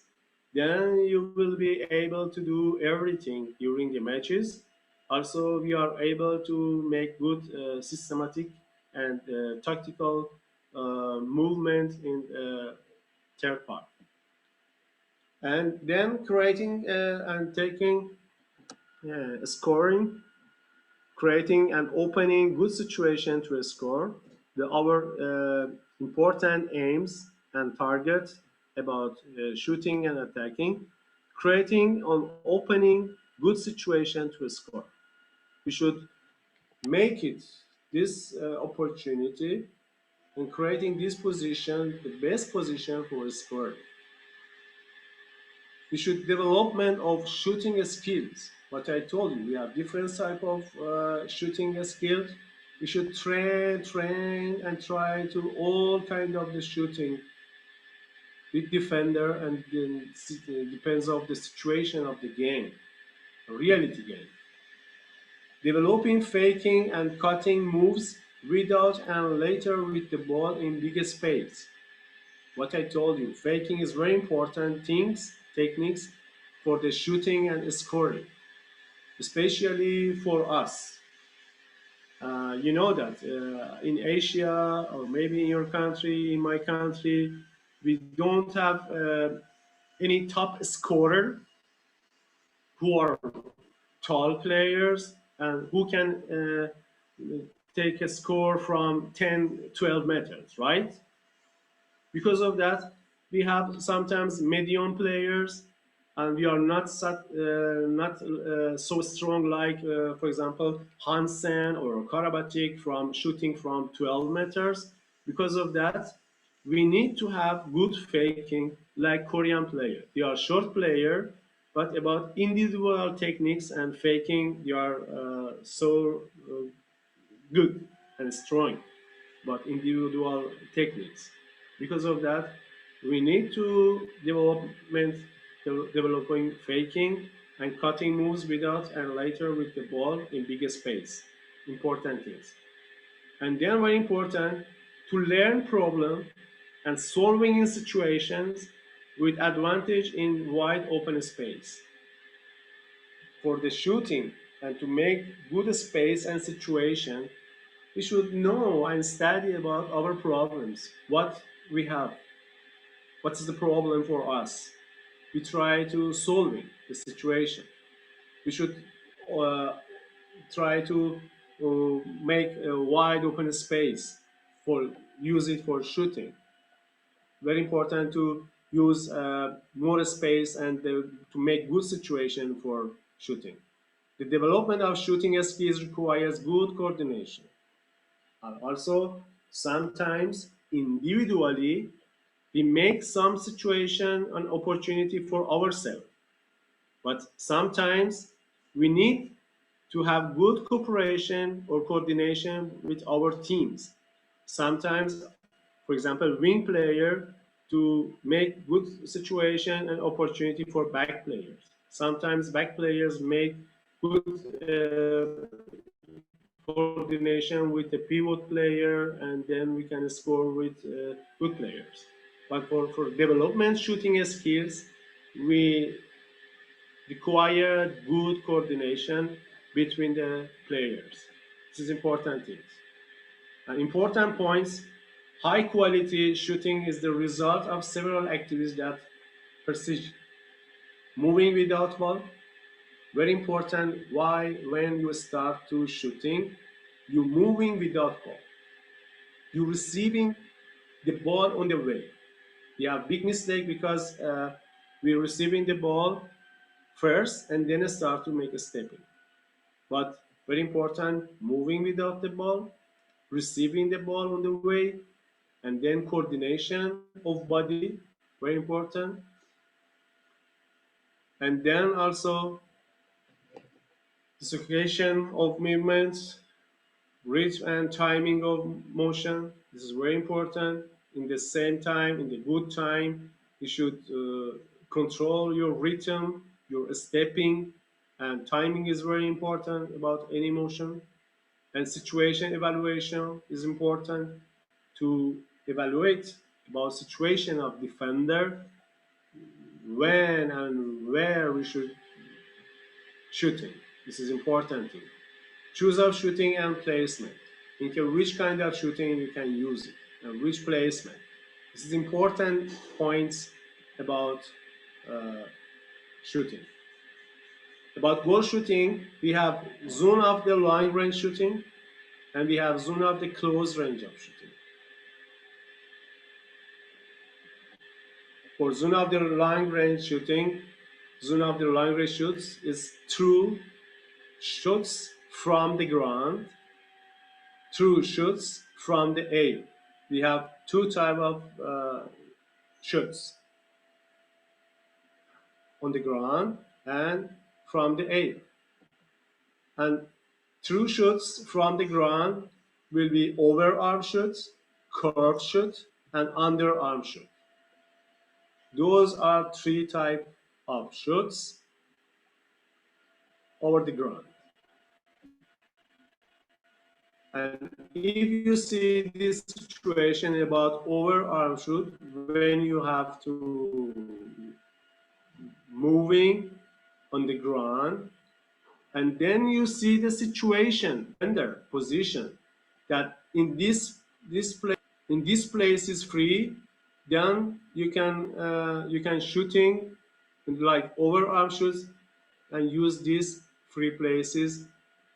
then you will be able to do everything during the matches. Also, we are able to make good systematic and tactical movement in third part. And then creating and taking scoring, creating and opening good situation to score. Our important aims and targets about shooting and attacking, creating and opening good situation to score. We should make it this opportunity, and creating this position the best position for scoring. We should development of shooting skills. What I told you, we have different type of shooting skills. We should train, and try to all kind of the shooting with defender, and then depends of the situation of the game, reality game. Developing faking and cutting moves without and later with the ball in big space. What I told you, faking is very important things, techniques for the shooting and scoring, especially for us. You know that in Asia, or maybe in your country, in my country, we don't have any top scorer who are tall players and who can take a score from 10, 12 meters, right? Because of that, we have sometimes medium players, and we are not so strong like, for example, Hansen or Karabatic from shooting from 12 meters. Because of that, we need to have good faking like Korean player. They are short player, but about individual techniques and faking, they are so good and strong but individual techniques. Because of that, we need to developing faking and cutting moves without and later with the ball in big space. Important things. And then very important to learn problem and solving in situations with advantage in wide open space. For the shooting and to make good space and situation, we should know and study about our problems, what we have, what's the problem for us. We try to solve it, the situation. We should uh, try to make a wide open space for use it for shooting. Very important to use more space and to make good situation for shooting. The development of shooting skills requires good coordination. And also, sometimes individually, we make some situation an opportunity for ourselves. But sometimes we need to have good cooperation or coordination with our teams. Sometimes, for example, wing player to make good situation and opportunity for back players. Sometimes back players make good coordination with the pivot player, and then we can score with good players. But for development shooting skills, we require good coordination between the players. This is important things. And important points, high quality shooting is the result of several activities that precision. Moving without ball, very important. Why? When you start to shooting, you moving without ball. You receiving the ball on the way. We have big mistake because we're receiving the ball first and then start to make a stepping. But very important, moving without the ball, receiving the ball on the way, and then coordination of body, very important. And then also dissociation of movements, reach and timing of motion. This is very important. In the same time, in the good time, you should control your rhythm, your stepping, and timing is very important about any motion. And situation evaluation is important to evaluate about situation of defender, when and where we should shooting. This is important thing. Choose of shooting and placement. Think which kind of shooting you can use it and which placement. This is important points about uh, shooting. About goal shooting, we have zone of the long range shooting and we have zone of the close range of shooting. For zone of the long range shooting, zone of the long range shoots is through shoots from the ground, through shoots from the air. We have two type of shoots on the ground and from the air. And through shoots from the ground will be overarm shoots, curved shoot, and underarm shoot. Those are three types of shoots over the ground. And if you see this situation about overarm shoot, when you have to moving on the ground, and then you see the situation under position that in this place is free, then you can shooting like overarm shoots and use these free places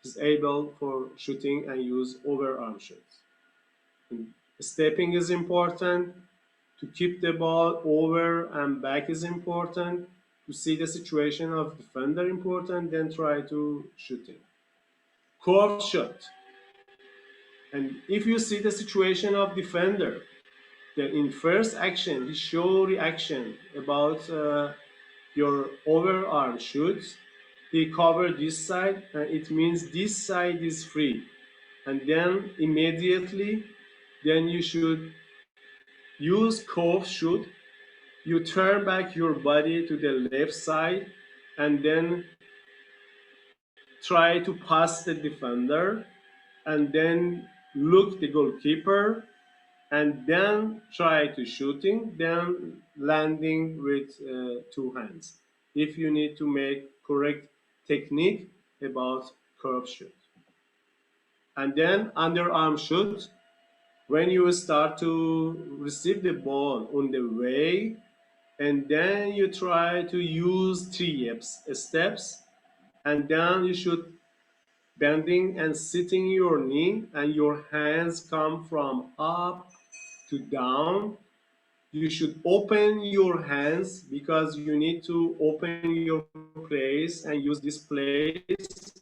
is able for shooting and use overarm shots. And stepping is important. To keep the ball over and back is important. To see the situation of defender important, then try to shooting. Curve shot. And if you see the situation of defender, then in first action, he show reaction about your overarm shoots. He cover this side, and it means this side is free. And then immediately, then you should use curve shoot. You turn back your body to the left side, and then try to pass the defender, and then look the goalkeeper, and then try to shooting, then landing with two hands. If you need to make correct technique about curve shoot. And then underarm shoot, when you start to receive the ball on the way, and then you try to use three steps, and then you should bending and sitting your knee, and your hands come from up to down. You should open your hands because you need to open your place and use this place,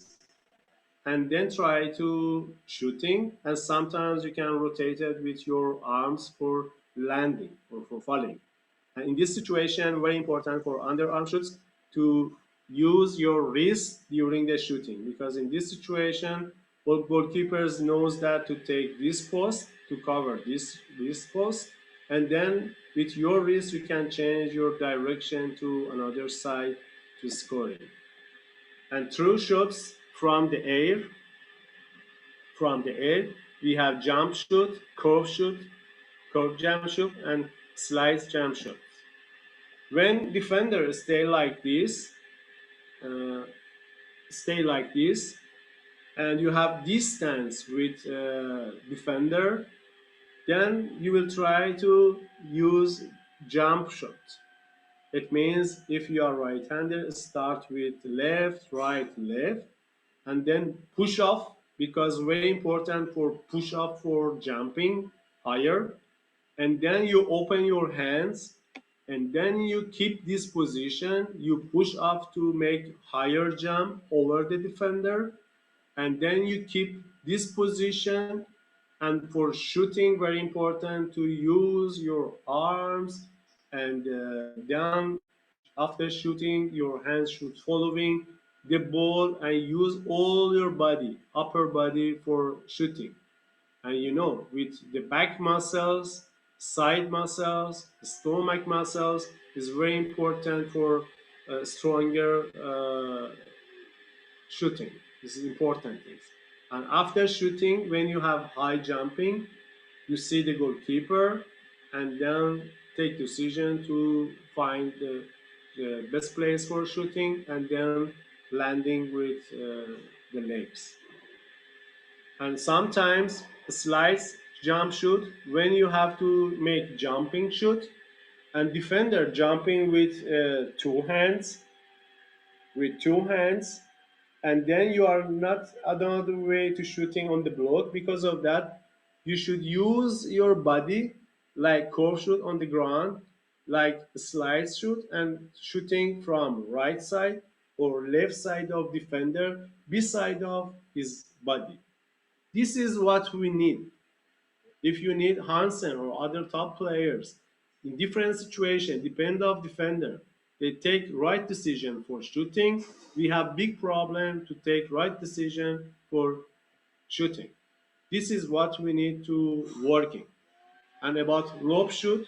and then try to shooting, and sometimes you can rotate it with your arms for landing or for falling. And in this situation, very important for underarm shoots to use your wrist during the shooting, because in this situation, all goalkeepers knows that to take this post to cover this post, and then with your wrist you can change your direction to another side to scoring. And through shots from the air, we have jump shoot, curve jump shoot, and slide jump shot. When defenders uh, stay like this, and you have distance with defender, then you will try to use jump shot. It means if you are right-handed, start with left, right, left, and then push off, because very important for push off for jumping higher, and then you open your hands, and then you keep this position, you push up to make higher jump over the defender, and then you keep this position. And for shooting, very important to use your arms, and then after shooting your hands should following the ball, and use all your body, upper body, for shooting. And with the back muscles, side muscles, stomach muscles is very important for stronger shooting. This is important things. And after shooting, when you have high jumping, you see the goalkeeper, and then take decision to find the best place for shooting, and then landing with the legs. And sometimes slides jump shoot, when you have to make jumping shoot, and defender jumping with two hands, and then you are not another way to shooting on the block. Because of that, you should use your body like curve shoot on the ground, like slide shoot, and shooting from right side or left side of defender beside of his body. This is what we need. If you need Hansen or other top players in different situations, depend of defender, they take right decision for shooting. We have big problem to take right decision for shooting. This is what we need to working. And about lob shoot,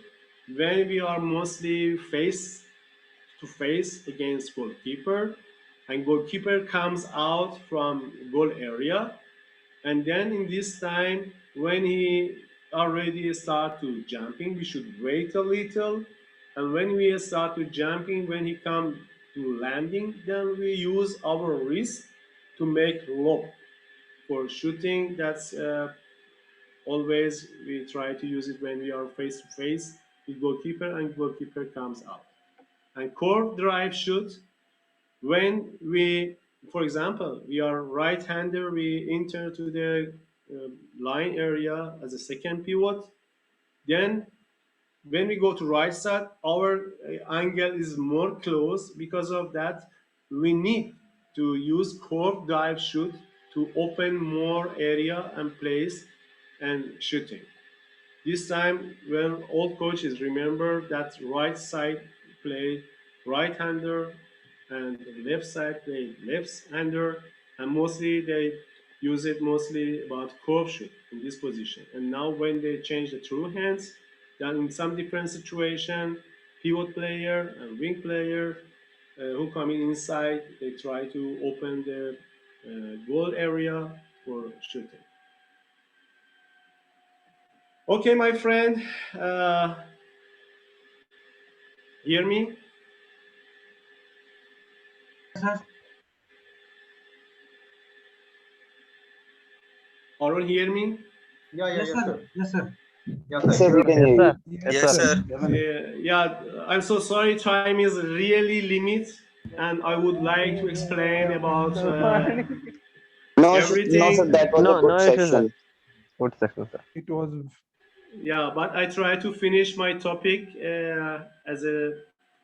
when we are mostly face to face against goalkeeper, and goalkeeper comes out from goal area, and then in this time, when he already start to jumping, we should wait a little. And when we start to jumping, when he come to landing, then we use our wrist to make lob for shooting. That's always we try to use it when we are face to face with goalkeeper, and goalkeeper comes out. And curve drive shoot, when we for example, we are right-hander, we enter to the line area as a second pivot. Then when we go to right side, our angle is more close. Because of that, we need to use curved dive shoot to open more area and place and shooting. This time, when all coaches remember that right side play right-hander and left side play left-hander, and mostly they use it mostly about curve shoot in this position. And now when they change the true hands, then in some different situation, pivot player and wing player who come in inside, they try to open the goal area for shooting. Okay, my friend, hear me? Sir. Aaron, hear me? Yes, sir. Yes, sir. Yes, sir, we can hear you. Yes, sir. Yeah, I'm so sorry. Time is really limit, and I would like to explain about No, no, sir, everything. that was a No, good no issues, sir. session. Good session, sir. It was Yeah, but I try to finish my topic as a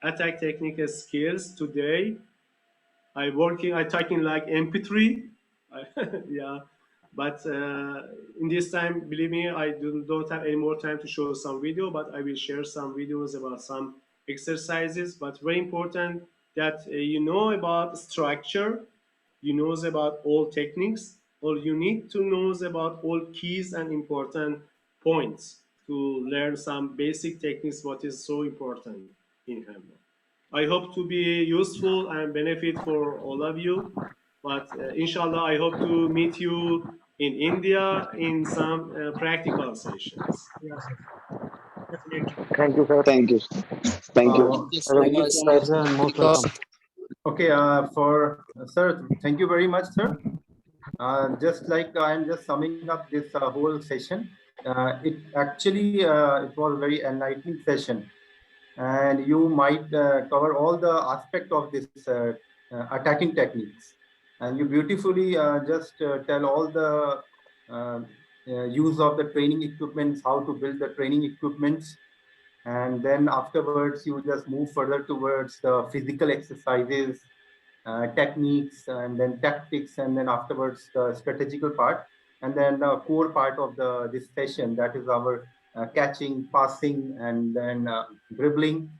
attack technique skills today. I taking like MP3. Yeah, but in this time, believe me, I don't have any more time to show some video, but I will share some videos about some exercises. But very important that you know about structure, you knows about all techniques, or you need to knows about all keys and important points to learn some basic techniques. What is so important in handball. I hope to be useful and benefit for all of you. But inshallah, I hope to meet you in India in some practical sessions. Yes, sir. Definitely. Thank you, sir. Thank you. Thank you. Thank you so much, sir. Sir, most welcome. Okay, sir, thank you very much, sir. Just like I'm just summing up this whole session, it actually it was a very enlightening session, and you might cover all the aspect of this attacking techniques, and you beautifully just tell all the use of the training equipments, how to build the training equipments, and then afterwards you just move further towards the physical exercises, techniques, and then tactics, and then afterwards the strategical part, and then the core part of this session, that is our catching, passing, and then dribbling.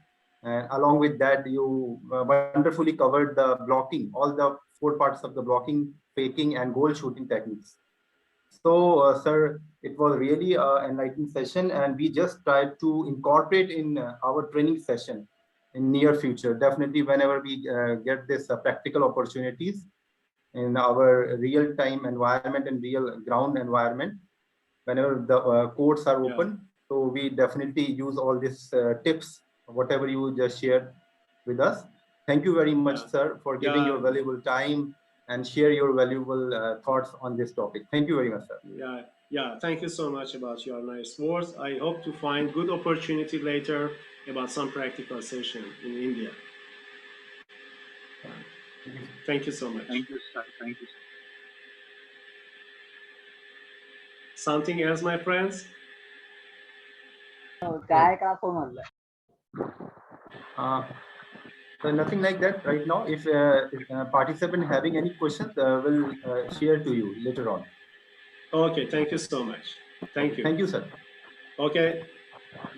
And along with that, you wonderfully covered the blocking, all the 4 parts of the blocking, faking, and goal shooting techniques. So, sir, it was really an enlightening session, and we just tried to incorporate in our training session in near future. Definitely, whenever we get this practical opportunities in our real-time environment and real ground environment, whenever the courts are open, so we definitely use all these tips, whatever you just shared with us. Thank you very much, sir, for giving your valuable time and share your valuable thoughts on this topic. Thank you very much, sir. Yeah. Thank you so much about your nice words. I hope to find good opportunity later about some practical session in India. Thank you so much. Thank you, sir. Thank you, sir. Something else, my friends? So nothing like that right now. If participant having any questions, we'll share to you later on. Okay, thank you so much. Thank you. Thank you, sir. Okay.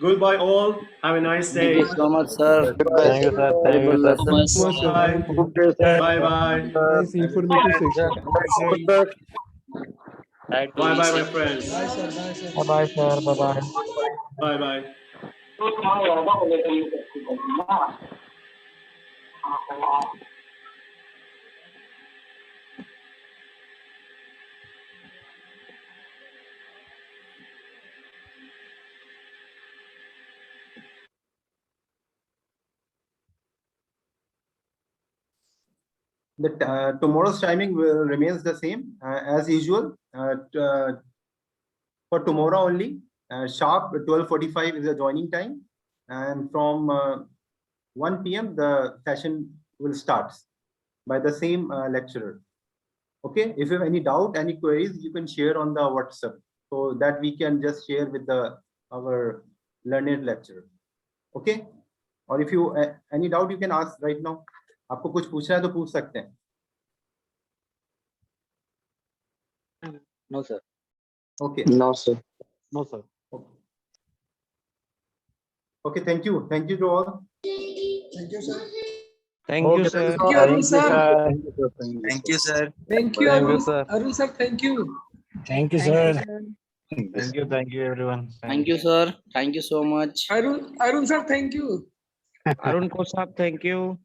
Goodbye, all. Have a nice day. Thank you so much, sir. Thank you, sir. Thank you, sir. so much, sir. Bye. Thank you. Bye. Nice informative session. Bye, my friends. Bye, sir. Bye, sir. Bye-bye, sir. Bye-bye. Bye. The tomorrow's timing will remains the same as usual. For tomorrow only, sharp 12:45 is the joining time, and from 1 p.m. the session will start. by the same lecturer. Okay, if you have any doubt, any queries, you can share on the WhatsApp so that we can just share with our learned lecturer. Okay, or if you any doubt, you can ask right now. आपको कुछ पूछना है तो पूछ सकते हैं. No, sir. Okay. No, sir. No, sir. Okay, thank you to all. Thank you, sir. Thank you, sir. Thank you, Arun sir. Thank you, sir. Thank you, Thank you, Arun. sir. Arun sir, thank you. Thank you, sir. Thank you, everyone. Thank you, sir. Thank you so much. Arun sir, thank you. Arun Kosab, thank you.